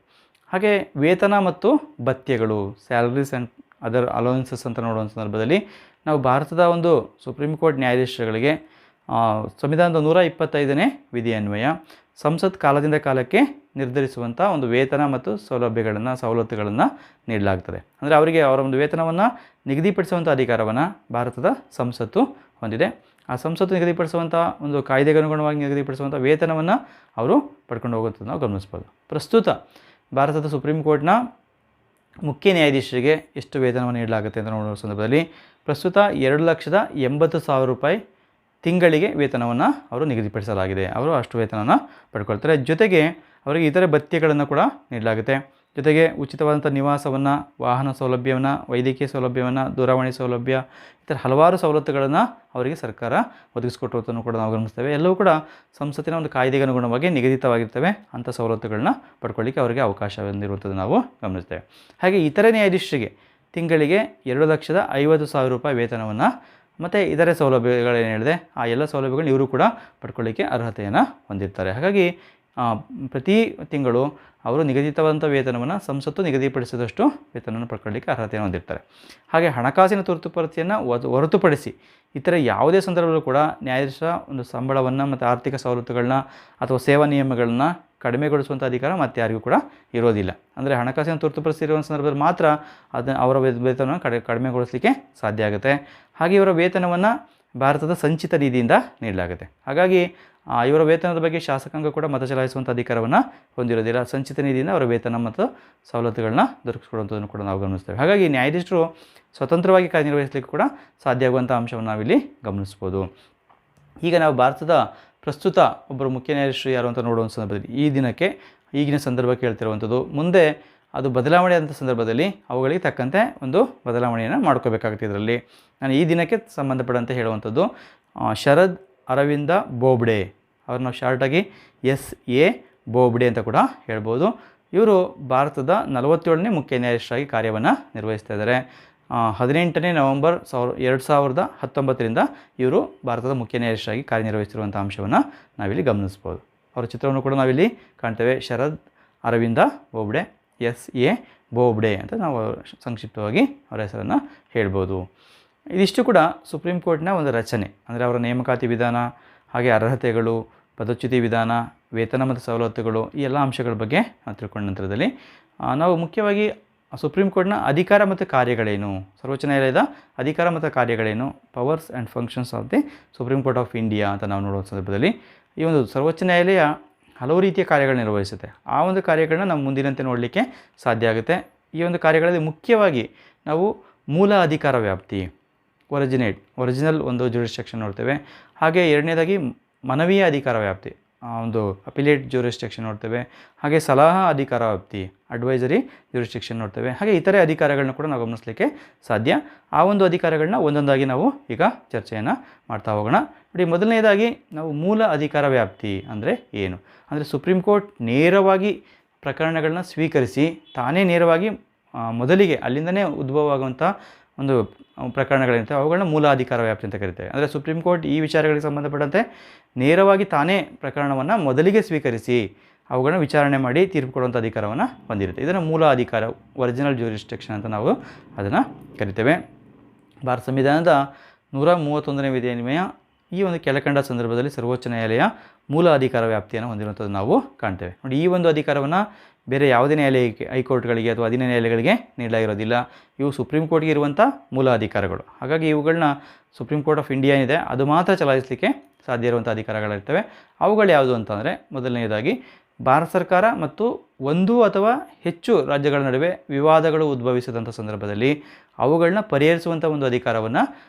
ಹಾಗೆ ವೇತನ ಮತ್ತು ಭತ್ಯೆಗಳು, ಸ್ಯಾಲರೀಸ್ ಆ್ಯಂಡ್ ಅದರ್ ಅಲೋವೆನ್ಸಸ್ ಅಂತ ನೋಡುವ ಸಂದರ್ಭದಲ್ಲಿ ನಾವು ಭಾರತದ ಒಂದು ಸುಪ್ರೀಂ ಕೋರ್ಟ್ ನ್ಯಾಯಾಧೀಶರುಗಳಿಗೆ ಸಂವಿಧಾನದ 125ನೇ ವಿಧಿ ಅನ್ವಯ ಸಂಸತ್ ಕಾಲದಿಂದ ಕಾಲಕ್ಕೆ ನಿರ್ಧರಿಸುವಂಥ ಒಂದು ವೇತನ ಮತ್ತು ಸವಲತ್ತುಗಳನ್ನು ನೀಡಲಾಗ್ತದೆ. ಅಂದರೆ ಅವರಿಗೆ ಅವರ ಒಂದು ವೇತನವನ್ನು ನಿಗದಿಪಡಿಸುವಂಥ ಅಧಿಕಾರವನ್ನು ಭಾರತದ ಸಂಸತ್ತು ಹೊಂದಿದೆ. ಆ ಸಂಸತ್ತು ನಿಗದಿಪಡಿಸುವಂಥ ಒಂದು ಕಾಯ್ದೆಗೆ ಅನುಗುಣವಾಗಿ ನಿಗದಿಪಡಿಸುವಂಥ ವೇತನವನ್ನು ಅವರು ಪಡ್ಕೊಂಡು ಹೋಗುವಂಥದ್ದು ನಾವು ಗಮನಿಸ್ಬೋದು. ಪ್ರಸ್ತುತ ಭಾರತದ ಸುಪ್ರೀಂ ಕೋರ್ಟ್ನ ಮುಖ್ಯ ನ್ಯಾಯಾಧೀಶರಿಗೆ ಎಷ್ಟು ವೇತನವನ್ನು ನೀಡಲಾಗುತ್ತೆ ಅಂತ ನೋಡುವ ಸಂದರ್ಭದಲ್ಲಿ ಪ್ರಸ್ತುತ 2,80,000 ರೂಪಾಯಿ ತಿಂಗಳಿಗೆ ವೇತನವನ್ನು ಅವರು ನಿಗದಿಪಡಿಸಲಾಗಿದೆ. ಅವರು ಅಷ್ಟು ವೇತನವನ್ನು ಪಡ್ಕೊಳ್ತಾರೆ. ಜೊತೆಗೆ ಅವರಿಗೆ ಇತರೆ ಭತ್ಯೆಗಳನ್ನು ಕೂಡ ನೀಡಲಾಗುತ್ತೆ. ಜೊತೆಗೆ ಉಚಿತವಾದಂಥ ನಿವಾಸವನ್ನು, ವಾಹನ ಸೌಲಭ್ಯವನ್ನು, ವೈದ್ಯಕೀಯ ಸೌಲಭ್ಯವನ್ನು, ದೂರವಾಣಿ ಸೌಲಭ್ಯ, ಇತರ ಹಲವಾರು ಸವಲತ್ತುಗಳನ್ನು ಅವರಿಗೆ ಸರ್ಕಾರ ಒದಗಿಸಿಕೊಟ್ಟಿರುವುದನ್ನು ಕೂಡ ನಾವು ಗಮನಿಸ್ತೇವೆ. ಎಲ್ಲವೂ ಕೂಡ ಸಂಸತ್ತಿನ ಒಂದು ಕಾಯ್ದೆಗೆ ಅನುಗುಣವಾಗಿ ನಿಗದಿತವಾಗಿರ್ತವೆ. ಅಂಥ ಸವಲತ್ತುಗಳನ್ನ ಪಡ್ಕೊಳ್ಳಿಕ್ಕೆ ಅವರಿಗೆ ಅವಕಾಶ ಹೊಂದಿರುವಂಥದ್ದು ನಾವು ಗಮನಿಸ್ತೇವೆ. ಹಾಗೆ ಇತರೆ ನ್ಯಾಯಾಧೀಶರಿಗೆ ತಿಂಗಳಿಗೆ 2,50,000 ರೂಪಾಯಿ ವೇತನವನ್ನು ಮತ್ತು ಇತರೆ ಸೌಲಭ್ಯಗಳೇನು ಹೇಳಿದೆ ಆ ಎಲ್ಲ ಸೌಲಭ್ಯಗಳನ್ನ ಇವರು ಕೂಡ ಪಡ್ಕೊಳ್ಳಿಕ್ಕೆ ಅರ್ಹತೆಯನ್ನು ಹೊಂದಿರ್ತಾರೆ. ಹಾಗಾಗಿ ಪ್ರತಿ ತಿಂಗಳು ಅವರು ನಿಗದಿತವಾದಂಥ ವೇತನವನ್ನು ಸಂಸತ್ತು ನಿಗದಿಪಡಿಸಿದಷ್ಟು ವೇತನವನ್ನು ಪಡ್ಕೊಳ್ಳಿಕ್ಕೆ ಅರ್ಹತೆಯನ್ನು ಹೊಂದಿರ್ತಾರೆ. ಹಾಗೆ ಹಣಕಾಸಿನ ತುರ್ತುಪರಿಸ್ಥಿತಿಯನ್ನು ಹೊರತುಪಡಿಸಿ ಇತರ ಯಾವುದೇ ಸಂದರ್ಭದಲ್ಲೂ ಕೂಡ ನ್ಯಾಯಾಧೀಶರ ಒಂದು ಸಂಬಳವನ್ನು ಮತ್ತು ಆರ್ಥಿಕ ಸವಲತ್ತುಗಳನ್ನ ಅಥವಾ ಸೇವಾ ನಿಯಮಗಳನ್ನ ಕಡಿಮೆಗೊಳಿಸುವಂಥ ಅಧಿಕಾರ ಮತ್ತು ಯಾರಿಗೂ ಕೂಡ ಇರೋದಿಲ್ಲ. ಅಂದರೆ ಹಣಕಾಸಿನ ತುರ್ತುಪರಿಸ್ಥಿತಿ ಇರುವ ಸಂದರ್ಭದಲ್ಲಿ ಮಾತ್ರ ಅವರ ವೇತನವನ್ನು ಕಡಿಮೆಗೊಳಿಸಲಿಕ್ಕೆ ಸಾಧ್ಯ ಆಗುತ್ತೆ. ಹಾಗೆ ಇವರ ವೇತನವನ್ನು ಭಾರತದ ಸಂಚಿತ ನಿಧಿಯಿಂದ ನೀಡಲಾಗುತ್ತೆ. ಹಾಗಾಗಿ ಇವರ ವೇತನದ ಬಗ್ಗೆ ಶಾಸಕಾಂಗ ಕೂಡ ಮತ ಚಲಾಯಿಸುವಂಥ ಅಧಿಕಾರವನ್ನು ಹೊಂದಿರೋದಿಲ್ಲ. ಸಂಚಿತ ನಿಧಿಯಿಂದ ಅವರ ವೇತನ ಮತ್ತು ಸವಲತ್ತುಗಳನ್ನ ದೊರಕಿಸ್ಕೊಡುವಂಥದ್ದನ್ನು ಕೂಡ ನಾವು ಗಮನಿಸ್ತೇವೆ. ಹಾಗಾಗಿ ನ್ಯಾಯಾಧೀಶರು ಸ್ವತಂತ್ರವಾಗಿ ಕಾರ್ಯನಿರ್ವಹಿಸಲಿಕ್ಕೆ ಕೂಡ ಸಾಧ್ಯ ಆಗುವಂಥ ಅಂಶವನ್ನು ನಾವಿಲ್ಲಿ ಗಮನಿಸ್ಬೋದು. ಈಗ ನಾವು ಭಾರತದ ಪ್ರಸ್ತುತ ಒಬ್ಬರು ಮುಖ್ಯ ನ್ಯಾಯಾಧೀಶರು ಯಾರು ಅಂತ ನೋಡುವ ಸಂದರ್ಭದಲ್ಲಿ ಈ ದಿನಕ್ಕೆ ಈಗಿನ ಸಂದರ್ಭಕ್ಕೆ ಹೇಳ್ತಿರುವಂಥದ್ದು, ಮುಂದೆ ಅದು ಬದಲಾವಣೆ ಆದಂಥ ಸಂದರ್ಭದಲ್ಲಿ ಅವುಗಳಿಗೆ ತಕ್ಕಂತೆ ಒಂದು ಬದಲಾವಣೆಯನ್ನು ಮಾಡ್ಕೋಬೇಕಾಗುತ್ತೆ. ಇದರಲ್ಲಿ ನಾನು ಈ ದಿನಕ್ಕೆ ಸಂಬಂಧಪಟ್ಟಂತೆ ಹೇಳುವಂಥದ್ದು ಶರದ್ ಅರವಿಂದ ಬೋಬ್ಡೆ, ಅವ್ರನ್ನ ಶಾರ್ಟಾಗಿ SA ಬೋಬ್ಡೆ ಅಂತ ಕೂಡ ಹೇಳ್ಬೋದು. ಇವರು ಭಾರತದ 47ನೇ ಮುಖ್ಯ ನ್ಯಾಯಾಧೀಶರಾಗಿ ಕಾರ್ಯವನ್ನು ನಿರ್ವಹಿಸ್ತಾ ಇದ್ದಾರೆ. 18ನೇ ನವೆಂಬರ್ 2019ರಿಂದ ಇವರು ಭಾರತದ ಮುಖ್ಯ ನ್ಯಾಯಾಧೀಶರಾಗಿ ಕಾರ್ಯನಿರ್ವಹಿಸಿರುವಂಥ ಅಂಶವನ್ನು ನಾವಿಲ್ಲಿ ಗಮನಿಸ್ಬೋದು. ಅವರ ಚಿತ್ರವನ್ನು ಕೂಡ ನಾವಿಲ್ಲಿ ಕಾಣ್ತೇವೆ. ಶರದ್ ಅರವಿಂದ ಬೋಬ್ಡೆ, SA ಬೋಬ್ಡೆ ಅಂತ ನಾವು ಸಂಕ್ಷಿಪ್ತವಾಗಿ ಅವರ ಹೆಸರನ್ನು ಹೇಳ್ಬೋದು. ಇದಿಷ್ಟು ಕೂಡ ಸುಪ್ರೀಂ ಕೋರ್ಟ್ನ ಒಂದು ರಚನೆ, ಅಂದರೆ ಅವರ ನೇಮಕಾತಿ ವಿಧಾನ, ಹಾಗೆ ಅರ್ಹತೆಗಳು, ಪದಚ್ಯುತಿ ವಿಧಾನ, ವೇತನ ಮತ್ತು ಸವಲತ್ತುಗಳು, ಈ ಎಲ್ಲ ಅಂಶಗಳ ಬಗ್ಗೆ ತಿಳ್ಕೊಂಡ ನಂತರದಲ್ಲಿ ನಾವು ಮುಖ್ಯವಾಗಿ ಸುಪ್ರೀಂ ಕೋರ್ಟ್ನ ಅಧಿಕಾರ ಮತ್ತು ಕಾರ್ಯಗಳೇನು, ಸರ್ವೋಚ್ಚ ನ್ಯಾಯಾಲಯದ ಅಧಿಕಾರ ಮತ್ತು ಕಾರ್ಯಗಳೇನು, powers and functions of the supreme court of India ಅಂತ ನಾವು ನೋಡುವ ಸಂದರ್ಭದಲ್ಲಿ ಈ ಒಂದು ಸರ್ವೋಚ್ಚ ನ್ಯಾಯಾಲಯ ಹಲವು ರೀತಿಯ ಕಾರ್ಯಗಳನ್ನ ನಿರ್ವಹಿಸುತ್ತೆ. ಆ ಒಂದು ಕಾರ್ಯಗಳನ್ನ ನಾವು ಮುಂದಿನಂತೆ ನೋಡಲಿಕ್ಕೆ ಸಾಧ್ಯ ಆಗುತ್ತೆ. ಈ ಒಂದು ಕಾರ್ಯಗಳಲ್ಲಿ ಮುಖ್ಯವಾಗಿ ನಾವು ಮೂಲ ಅಧಿಕಾರ ವ್ಯಾಪ್ತಿ, ಒರಿಜಿನಲ್ ಒಂದು ಜೂರಿಸ್ಡಿಕ್ಷನ್ ನೋಡ್ತೇವೆ. ಹಾಗೆ ಎರಡನೇದಾಗಿ ಮನವೀಯ ಅಧಿಕಾರ ವ್ಯಾಪ್ತಿ, ಒಂದು ಅಪಿಲೇಟ್ ಜೂರಿಸ್ಡಿಕ್ಷನ್ ನೋಡ್ತೇವೆ. ಹಾಗೆ ಸಲಹಾ ಅಧಿಕಾರ ವ್ಯಾಪ್ತಿ, ಅಡ್ವೈಸರಿ ಜೂರಿಸ್ಡಿಕ್ಷನ್ ನೋಡ್ತೇವೆ. ಹಾಗೆ ಇತರೆ ಅಧಿಕಾರಗಳನ್ನ ಕೂಡ ನಾವು ಗಮನಿಸಲಿಕ್ಕೆ ಸಾಧ್ಯ. ಆ ಒಂದು ಅಧಿಕಾರಗಳನ್ನ ಒಂದೊಂದಾಗಿ ನಾವು ಈಗ ಚರ್ಚೆಯನ್ನು ಮಾಡ್ತಾ ಹೋಗೋಣ. ನೋಡಿ, ಮೊದಲನೇದಾಗಿ ನಾವು ಮೂಲ ಅಧಿಕಾರ ವ್ಯಾಪ್ತಿ ಅಂದರೆ ಏನು ಅಂದರೆ ಸುಪ್ರೀಂ ಕೋರ್ಟ್ ನೇರವಾಗಿ ಪ್ರಕರಣಗಳನ್ನ ಸ್ವೀಕರಿಸಿ ತಾನೇ ನೇರವಾಗಿ ಮೊದಲಿಗೆ ಅಲ್ಲಿಂದನೇ ಉದ್ಭವ ಆಗುವಂಥ ಒಂದು ಪ್ರಕರಣಗಳಿರ್ತವೆ, ಅವುಗಳನ್ನ ಮೂಲ ಅಧಿಕಾರ ವ್ಯಾಪ್ತಿ ಅಂತ ಕರಿತೇವೆ. ಅಂದರೆ ಸುಪ್ರೀಂ ಕೋರ್ಟ್ ಈ ವಿಚಾರಗಳಿಗೆ ಸಂಬಂಧಪಟ್ಟಂತೆ ನೇರವಾಗಿ ತಾನೇ ಪ್ರಕರಣವನ್ನು ಮೊದಲಿಗೆ ಸ್ವೀಕರಿಸಿ ಅವುಗಳನ್ನ ವಿಚಾರಣೆ ಮಾಡಿ ತೀರ್ಪು ಕೊಡುವಂಥ ಅಧಿಕಾರವನ್ನು ಹೊಂದಿರುತ್ತೆ. ಇದನ್ನು ಮೂಲ ಅಧಿಕಾರ, ಒರಿಜಿನಲ್ ಜೂರಿಸ್ಡಿಕ್ಷನ್ ಅಂತ ನಾವು ಅದನ್ನು ಕರಿತೇವೆ. ಭಾರತ ಸಂವಿಧಾನದ 131ನೇ ವಿಧಿ ಅನ್ವಯ ಈ ಒಂದು ಕೆಳಕಂಡ ಸಂದರ್ಭದಲ್ಲಿ ಸರ್ವೋಚ್ಚ ನ್ಯಾಯಾಲಯ ಮೂಲ ಅಧಿಕಾರ ವ್ಯಾಪ್ತಿಯನ್ನು ಹೊಂದಿರುವಂಥದ್ದು ನಾವು ಕಾಣ್ತೇವೆ. ನೋಡಿ, ಈ ಒಂದು ಅಧಿಕಾರವನ್ನು ಬೇರೆ ಯಾವುದೇ ನ್ಯಾಯಾಲಯಕ್ಕೆ, ಹೈಕೋರ್ಟ್ಗಳಿಗೆ ಅಥವಾ ಅಧೀನ ನ್ಯಾಯಾಲಯಗಳಿಗೆ ನೀಡಲಾಗಿರೋದಿಲ್ಲ. ಇವು ಸುಪ್ರೀಂ ಕೋರ್ಟ್ಗೆ ಇರುವಂಥ ಮೂಲ ಅಧಿಕಾರಗಳು. ಹಾಗಾಗಿ ಇವುಗಳನ್ನ ಸುಪ್ರೀಂ ಕೋರ್ಟ್ ಆಫ್ ಇಂಡಿಯಾ ಇದೆ, ಅದು ಮಾತ್ರ ಚಲಾಯಿಸಲಿಕ್ಕೆ ಸಾಧ್ಯ ಇರುವಂಥ ಅಧಿಕಾರಗಳಿರ್ತವೆ. ಅವುಗಳು ಯಾವುದು ಅಂತಂದರೆ, ಮೊದಲನೆಯದಾಗಿ ಭಾರತ ಸರ್ಕಾರ ಮತ್ತು ಒಂದು ಅಥವಾ ಹೆಚ್ಚು ರಾಜ್ಯಗಳ ನಡುವೆ ವಿವಾದಗಳು ಉದ್ಭವಿಸಿದಂಥ ಸಂದರ್ಭದಲ್ಲಿ ಅವುಗಳನ್ನ ಪರಿಹರಿಸುವಂಥ ಒಂದು ಅಧಿಕಾರವನ್ನು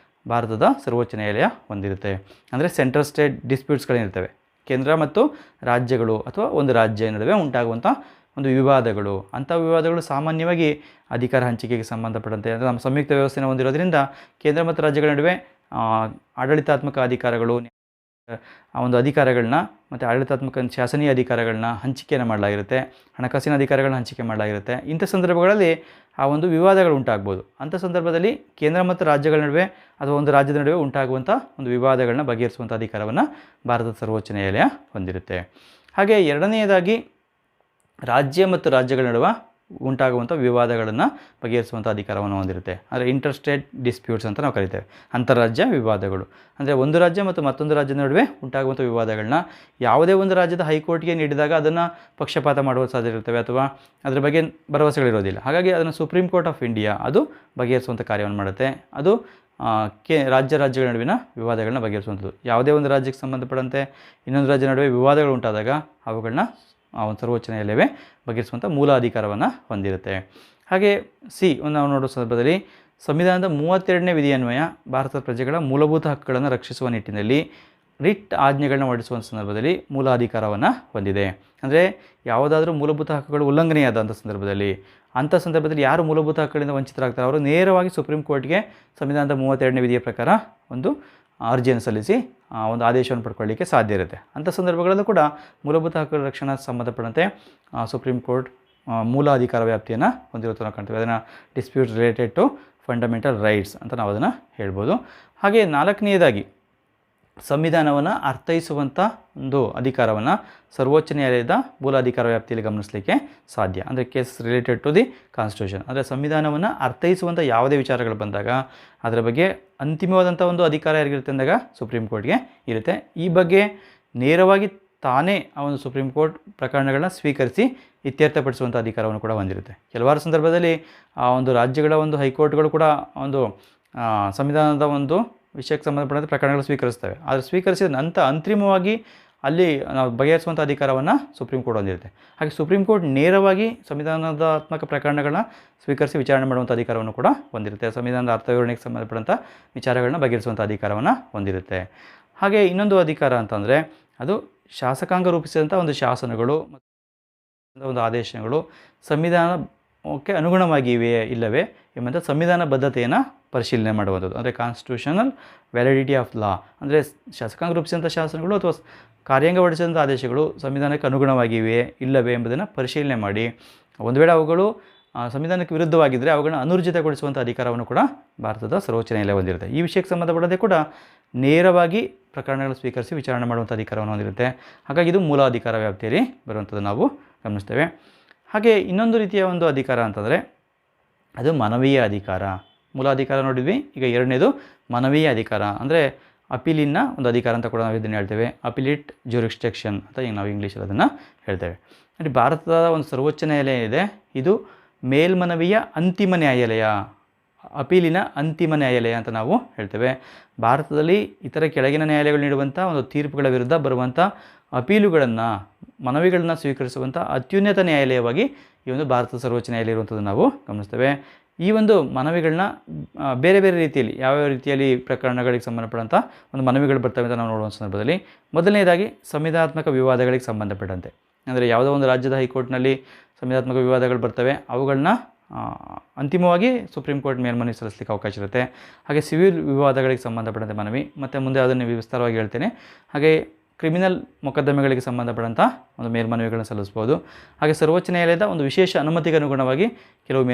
ಭಾರತದ ಸರ್ವೋಚ್ಚ ನ್ಯಾಯಾಲಯ ಹೊಂದಿರುತ್ತೆ. ಅಂದರೆ ಸೆಂಟ್ರಲ್ ಸ್ಟೇಟ್ ಡಿಸ್ಪ್ಯೂಟ್ಸ್ಗಳೇನಿರ್ತವೆ, ಕೇಂದ್ರ ಮತ್ತು ರಾಜ್ಯಗಳು ಅಥವಾ ಒಂದು ರಾಜ್ಯ ನಡುವೆ ಉಂಟಾಗುವಂಥ ಒಂದು ವಿವಾದಗಳು, ಅಂಥ ವಿವಾದಗಳು ಸಾಮಾನ್ಯವಾಗಿ ಅಧಿಕಾರ ಹಂಚಿಕೆಗೆ ಸಂಬಂಧಪಟ್ಟಂತೆ, ಅಂದರೆ ನಮ್ಮ ಸಂಯುಕ್ತ ವ್ಯವಸ್ಥೆಯನ್ನು ಹೊಂದಿರೋದ್ರಿಂದ ಕೇಂದ್ರ ಮತ್ತು ರಾಜ್ಯಗಳ ನಡುವೆ ಆಡಳಿತಾತ್ಮಕ ಅಧಿಕಾರಗಳು, ಆ ಒಂದು ಅಧಿಕಾರಗಳನ್ನ ಮತ್ತು ಆಡಳಿತಾತ್ಮಕ ಶಾಸನೀಯ ಅಧಿಕಾರಗಳನ್ನ ಹಂಚಿಕೆಯನ್ನು ಮಾಡಲಾಗಿರುತ್ತೆ, ಹಣಕಾಸಿನ ಅಧಿಕಾರಗಳನ್ನ ಹಂಚಿಕೆ ಮಾಡಲಾಗಿರುತ್ತೆ. ಇಂಥ ಸಂದರ್ಭಗಳಲ್ಲಿ ಆ ಒಂದು ವಿವಾದಗಳು ಉಂಟಾಗ್ಬೋದು. ಅಂಥ ಸಂದರ್ಭದಲ್ಲಿ ಕೇಂದ್ರ ಮತ್ತು ರಾಜ್ಯಗಳ ನಡುವೆ ಅಥವಾ ಒಂದು ರಾಜ್ಯದ ನಡುವೆ ಉಂಟಾಗುವಂಥ ಒಂದು ವಿವಾದಗಳನ್ನ ಬಗೆಹರಿಸುವಂಥ ಅಧಿಕಾರವನ್ನು ಭಾರತದ ಸರ್ವೋಚ್ಚ ನ್ಯಾಯಾಲಯ ಹೊಂದಿರುತ್ತೆ. ಹಾಗೆ ಎರಡನೆಯದಾಗಿ ರಾಜ್ಯ ಮತ್ತು ರಾಜ್ಯಗಳ ನಡುವೆ ಉಂಟಾಗುವಂಥ ವಿವಾದಗಳನ್ನು ಬಗೆಹರಿಸುವಂಥ ಅಧಿಕಾರವನ್ನು ಹೊಂದಿರುತ್ತೆ. ಅಂದರೆ ಇಂಟರ್ ಸ್ಟೇಟ್ ಡಿಸ್ಪ್ಯೂಟ್ಸ್ ಅಂತ ನಾವು ಕರಿತೇವೆ, ಅಂತಾರಾಜ್ಯ ವಿವಾದಗಳು. ಅಂದರೆ ಒಂದು ರಾಜ್ಯ ಮತ್ತು ಮತ್ತೊಂದು ರಾಜ್ಯದ ನಡುವೆ ಉಂಟಾಗುವಂಥ ವಿವಾದಗಳನ್ನ ಯಾವುದೇ ಒಂದು ರಾಜ್ಯದ ಹೈಕೋರ್ಟ್ಗೆ ನೀಡಿದಾಗ ಅದನ್ನು ಪಕ್ಷಪಾತ ಮಾಡುವ ಸಾಧ್ಯತೆ ಇರ್ತವೆ ಅಥವಾ ಅದರ ಬಗ್ಗೆ ಭರವಸೆಗಳಿರೋದಿಲ್ಲ. ಹಾಗಾಗಿ ಅದನ್ನು ಸುಪ್ರೀಂ ಕೋರ್ಟ್ ಆಫ್ ಇಂಡಿಯಾ ಅದು ಬಗೆಹರಿಸುವಂಥ ಕಾರ್ಯವನ್ನು ಮಾಡುತ್ತೆ. ಅದು ರಾಜ್ಯಗಳ ನಡುವಿನ ವಿವಾದಗಳನ್ನ ಬಗೆಹರಿಸುವಂಥದ್ದು. ಯಾವುದೇ ಒಂದು ರಾಜ್ಯಕ್ಕೆ ಸಂಬಂಧಪಟ್ಟಂತೆ ಇನ್ನೊಂದು ರಾಜ್ಯ ನಡುವೆ ವಿವಾದಗಳು ಉಂಟಾದಾಗ ಅವುಗಳನ್ನ ಒಂದು ಸರ್ವೋಚ್ಚ ನ್ಯಾಯಾಲಯವೇ ಬಗೆಹರಿಸುವಂಥ ಮೂಲ ಅಧಿಕಾರವನ್ನು ಹೊಂದಿರುತ್ತೆ. ಹಾಗೆ ನಾವು ನೋಡೋ ಸಂದರ್ಭದಲ್ಲಿ ಸಂವಿಧಾನದ 32ನೇ ವಿಧಿಯನ್ವಯ ಭಾರತದ ಪ್ರಜೆಗಳ ಮೂಲಭೂತ ಹಕ್ಕುಗಳನ್ನು ರಕ್ಷಿಸುವ ನಿಟ್ಟಿನಲ್ಲಿ ರಿಟ್ ಆಜ್ಞೆಗಳನ್ನ ಹೊರಡಿಸುವ ಸಂದರ್ಭದಲ್ಲಿ ಮೂಲ ಅಧಿಕಾರವನ್ನು ಹೊಂದಿದೆ. ಅಂದರೆ ಯಾವುದಾದ್ರೂ ಮೂಲಭೂತ ಹಕ್ಕುಗಳು ಉಲ್ಲಂಘನೆಯಾದಂಥ ಸಂದರ್ಭದಲ್ಲಿ, ಅಂಥ ಸಂದರ್ಭದಲ್ಲಿ ಯಾರು ಮೂಲಭೂತ ಹಕ್ಕುಗಳಿಂದ ವಂಚಿತರಾಗ್ತಾರೆ ಅವರು ನೇರವಾಗಿ ಸುಪ್ರೀಂ ಕೋರ್ಟ್ಗೆ ಸಂವಿಧಾನದ 32ನೇ ವಿಧಿಯ ಪ್ರಕಾರ ಒಂದು ಅರ್ಜಿಯನ್ನು ಸಲ್ಲಿಸಿ ಒಂದು ಆದೇಶವನ್ನು ಪಡ್ಕೊಳ್ಳಿಕ್ಕೆ ಸಾಧ್ಯ ಇರುತ್ತೆ. ಅಂಥ ಸಂದರ್ಭಗಳಲ್ಲೂ ಕೂಡ ಮೂಲಭೂತ ಹಕ್ಕುಗಳ ರಕ್ಷಣಾ ಸಂಬಂಧಪಟ್ಟಂತೆ ಸುಪ್ರೀಂ ಕೋರ್ಟ್ ಮೂಲ ಅಧಿಕಾರ ವ್ಯಾಪ್ತಿಯನ್ನು ಹೊಂದಿರುತ್ತದೆ ನಾವು ಕಾಣ್ತೀವಿ. ಅದನ್ನು dispute related to fundamental rights ಅಂತ ನಾವು ಅದನ್ನು ಹೇಳ್ಬೋದು. ಹಾಗೆ ನಾಲ್ಕನೆಯದಾಗಿ ಸಂವಿಧಾನವನ್ನು ಅರ್ಥೈಸುವಂಥ ಒಂದು ಅಧಿಕಾರವನ್ನು ಸರ್ವೋಚ್ಚ ನ್ಯಾಯಾಲಯದ ಮೂಲ ಅಧಿಕಾರ ವ್ಯಾಪ್ತಿಯಲ್ಲಿ ಗಮನಿಸಲಿಕ್ಕೆ ಸಾಧ್ಯ. ಅಂದರೆ case related to the constitution, ಅಂದರೆ ಸಂವಿಧಾನವನ್ನು ಅರ್ಥೈಸುವಂಥ ಯಾವುದೇ ವಿಚಾರಗಳು ಬಂದಾಗ ಅದರ ಬಗ್ಗೆ ಅಂತಿಮವಾದಂಥ ಒಂದು ಅಧಿಕಾರ ಯಾರಿಗಿರುತ್ತೆ ಅಂದಾಗ ಸುಪ್ರೀಂ ಕೋರ್ಟ್ಗೆ ಇರುತ್ತೆ. ಈ ಬಗ್ಗೆ ನೇರವಾಗಿ ತಾನೇ ಆ ಒಂದು ಸುಪ್ರೀಂ ಕೋರ್ಟ್ ಪ್ರಕರಣಗಳನ್ನ ಸ್ವೀಕರಿಸಿ ಇತ್ಯರ್ಥಪಡಿಸುವಂಥ ಅಧಿಕಾರವನ್ನು ಕೂಡ ಹೊಂದಿರುತ್ತೆ. ಕೆಲವಾರು ಸಂದರ್ಭದಲ್ಲಿ ಆ ಒಂದು ರಾಜ್ಯಗಳ ಒಂದು ಹೈಕೋರ್ಟ್ಗಳು ಕೂಡ ಒಂದು ಸಂವಿಧಾನದ ಒಂದು ವಿಷಯಕ್ಕೆ ಸಂಬಂಧಪಟ್ಟಂತೆ ಪ್ರಕರಣಗಳು ಸ್ವೀಕರಿಸ್ತವೆ. ಆದರೆ ಸ್ವೀಕರಿಸಿದ ನಂತರ ಅಂತಿಮವಾಗಿ ಅಲ್ಲಿ ನಾವು ಬಗೆಹರಿಸುವಂಥ ಅಧಿಕಾರವನ್ನು ಸುಪ್ರೀಂ ಕೋರ್ಟ್ ಹೊಂದಿರುತ್ತೆ. ಹಾಗೆ ಸುಪ್ರೀಂ ಕೋರ್ಟ್ ನೇರವಾಗಿ ಸಂವಿಧಾನಾತ್ಮಕ ಪ್ರಕರಣಗಳನ್ನ ಸ್ವೀಕರಿಸಿ ವಿಚಾರಣೆ ಮಾಡುವಂಥ ಅಧಿಕಾರವನ್ನು ಕೂಡ ಹೊಂದಿರುತ್ತೆ. ಸಂವಿಧಾನದ ಅರ್ಥವಿವರಣೆಗೆ ಸಂಬಂಧಪಟ್ಟಂಥ ವಿಚಾರಗಳನ್ನ ಬಗೆಹರಿಸುವಂಥ ಅಧಿಕಾರವನ್ನು ಹೊಂದಿರುತ್ತೆ. ಹಾಗೆ ಇನ್ನೊಂದು ಅಧಿಕಾರ ಅಂತಂದರೆ ಅದು ಶಾಸಕಾಂಗ ರೂಪಿಸಿದಂಥ ಒಂದು ಶಾಸನಗಳು ಮತ್ತು ಒಂದು ಆದೇಶಗಳು ಸಂವಿಧಾನಕ್ಕೆ ಅನುಗುಣವಾಗಿವೆಯೇ ಇಲ್ಲವೇ ಎಂಬಂಥ ಸಂವಿಧಾನ ಬದ್ಧತೆಯನ್ನು ಪರಿಶೀಲನೆ ಮಾಡುವಂಥದ್ದು. ಅಂದರೆ ಕಾನ್ಸ್ಟಿಟ್ಯೂಷನಲ್ ವ್ಯಾಲಿಡಿಟಿ ಆಫ್ ಲಾ, ಅಂದರೆ ಶಾಸಕಾಂಗ ರೂಪಿಸಿದಂಥ ಶಾಸನಗಳು ಅಥವಾ ಕಾರ್ಯಾಂಗವಡಿಸಿದಂಥ ಆದೇಶಗಳು ಸಂವಿಧಾನಕ್ಕೆ ಅನುಗುಣವಾಗಿವೆಯೇ ಇಲ್ಲವೇ ಎಂಬುದನ್ನು ಪರಿಶೀಲನೆ ಮಾಡಿ ಒಂದು ವೇಳೆ ಅವುಗಳು ಸಂವಿಧಾನಕ್ಕೆ ವಿರುದ್ಧವಾಗಿದ್ದರೆ ಅವುಗಳನ್ನ ಅನೂರ್ಜಿತಗೊಳಿಸುವಂಥ ಅಧಿಕಾರವನ್ನು ಕೂಡ ಭಾರತದ ಸರ್ವೋಚ್ಚ ನ್ಯಾಯಾಲಯ ಹೊಂದಿರುತ್ತೆ. ಈ ವಿಷಯಕ್ಕೆ ಸಂಬಂಧಪಟ್ಟಂತೆ ಕೂಡ ನೇರವಾಗಿ ಪ್ರಕರಣಗಳು ಸ್ವೀಕರಿಸಿ ವಿಚಾರಣೆ ಮಾಡುವಂಥ ಅಧಿಕಾರವನ್ನು ಹೊಂದಿರುತ್ತೆ. ಹಾಗಾಗಿ ಇದು ಮೂಲ ಅಧಿಕಾರ ವ್ಯಾಪ್ತಿಯಲ್ಲಿ ಬರುವಂಥದ್ದು ನಾವು ಗಮನಿಸ್ತೇವೆ. ಹಾಗೆ ಇನ್ನೊಂದು ರೀತಿಯ ಒಂದು ಅಧಿಕಾರ ಅಂತಂದರೆ ಅದು ಮಾನವೀಯ ಅಧಿಕಾರ. ಮೂಲ ಅಧಿಕಾರ ನೋಡಿದ್ವಿ, ಈಗ ಎರಡನೇದು ಮಾನವೀಯ ಅಧಿಕಾರ. ಅಂದರೆ ಅಪೀಲಿನ ಒಂದು ಅಧಿಕಾರ ಅಂತ ಕೂಡ ನಾವು ಇದನ್ನು ಹೇಳ್ತೇವೆ. ಅಪಿಲೇಟ್ ಜ್ಯೂರಿಸ್ಡಿಕ್ಷನ್ ಅಂತ ಈಗ ನಾವು ಇಂಗ್ಲೀಷಲ್ಲಿ ಅದನ್ನು ಹೇಳ್ತೇವೆ. ಅಂದರೆ ಭಾರತದ ಒಂದು ಸರ್ವೋಚ್ಚ ನ್ಯಾಯಾಲಯ ಇದೆ, ಇದು ಮೇಲ್ಮನವಿಯ ಅಂತಿಮ ನ್ಯಾಯಾಲಯ, ಅಪೀಲಿನ ಅಂತಿಮ ನ್ಯಾಯಾಲಯ ಅಂತ ನಾವು ಹೇಳ್ತೇವೆ. ಭಾರತದಲ್ಲಿ ಇತರ ಕೆಳಗಿನ ನ್ಯಾಯಾಲಯಗಳು ನೀಡುವಂಥ ಒಂದು ತೀರ್ಪುಗಳ ವಿರುದ್ಧ ಬರುವಂಥ ಅಪೀಲುಗಳನ್ನು, ಮನವಿಗಳನ್ನು ಸ್ವೀಕರಿಸುವಂಥ ಅತ್ಯುನ್ನತ ನ್ಯಾಯಾಲಯವಾಗಿ ಈ ಒಂದು ಭಾರತದ ಸರ್ವೋಚ್ಚ ನ್ಯಾಯಾಲಯ ಇರುವಂಥದ್ದು ನಾವು ಗಮನಿಸ್ತೇವೆ. ಈ ಒಂದು ಮನವಿಗಳನ್ನ ಬೇರೆ ಬೇರೆ ರೀತಿಯಲ್ಲಿ ಯಾವ್ಯಾವ ರೀತಿಯಲ್ಲಿ ಪ್ರಕರಣಗಳಿಗೆ ಸಂಬಂಧಪಟ್ಟಂಥ ಒಂದು ಮನವಿಗಳು ಬರ್ತವೆ ಅಂತ ನಾವು ನೋಡುವ ಸಂದರ್ಭದಲ್ಲಿ ಮೊದಲನೇದಾಗಿ ಸಂವಿಧಾನಾತ್ಮಕ ವಿವಾದಗಳಿಗೆ ಸಂಬಂಧಪಟ್ಟಂತೆ, ಅಂದರೆ ಯಾವುದೋ ಒಂದು ರಾಜ್ಯದ ಹೈಕೋರ್ಟ್ನಲ್ಲಿ ಸಂವಿಧಾನಾತ್ಮಕ ವಿವಾದಗಳು ಬರ್ತವೆ, ಅವುಗಳನ್ನ ಅಂತಿಮವಾಗಿ ಸುಪ್ರೀಂ ಕೋರ್ಟ್ ಮೇಲ್ಮನವಿ ಸಲ್ಲಿಸಲಿಕ್ಕೆ ಅವಕಾಶ ಇರುತ್ತೆ. ಹಾಗೆ ಸಿವಿಲ್ ವಿವಾದಗಳಿಗೆ ಸಂಬಂಧಪಟ್ಟಂತೆ ಮನವಿ, ಮತ್ತು ಮುಂದೆ ಅದನ್ನು ವಿಸ್ತಾರವಾಗಿ ಹೇಳ್ತೇನೆ. ಹಾಗೆ ಕ್ರಿಮಿನಲ್ ಮೊಕದ್ದಮೆಗಳಿಗೆ ಸಂಬಂಧಪಟ್ಟಂಥ ಒಂದು ಮೇಲ್ಮನವಿಗಳನ್ನು ಸಲ್ಲಿಸ್ಬೋದು. ಹಾಗೆ ಸರ್ವೋಚ್ಚ ನ್ಯಾಯಾಲಯದ ಒಂದು ವಿಶೇಷ ಅನುಮತಿಗೆ ಅನುಗುಣವಾಗಿ ಕೆಲವು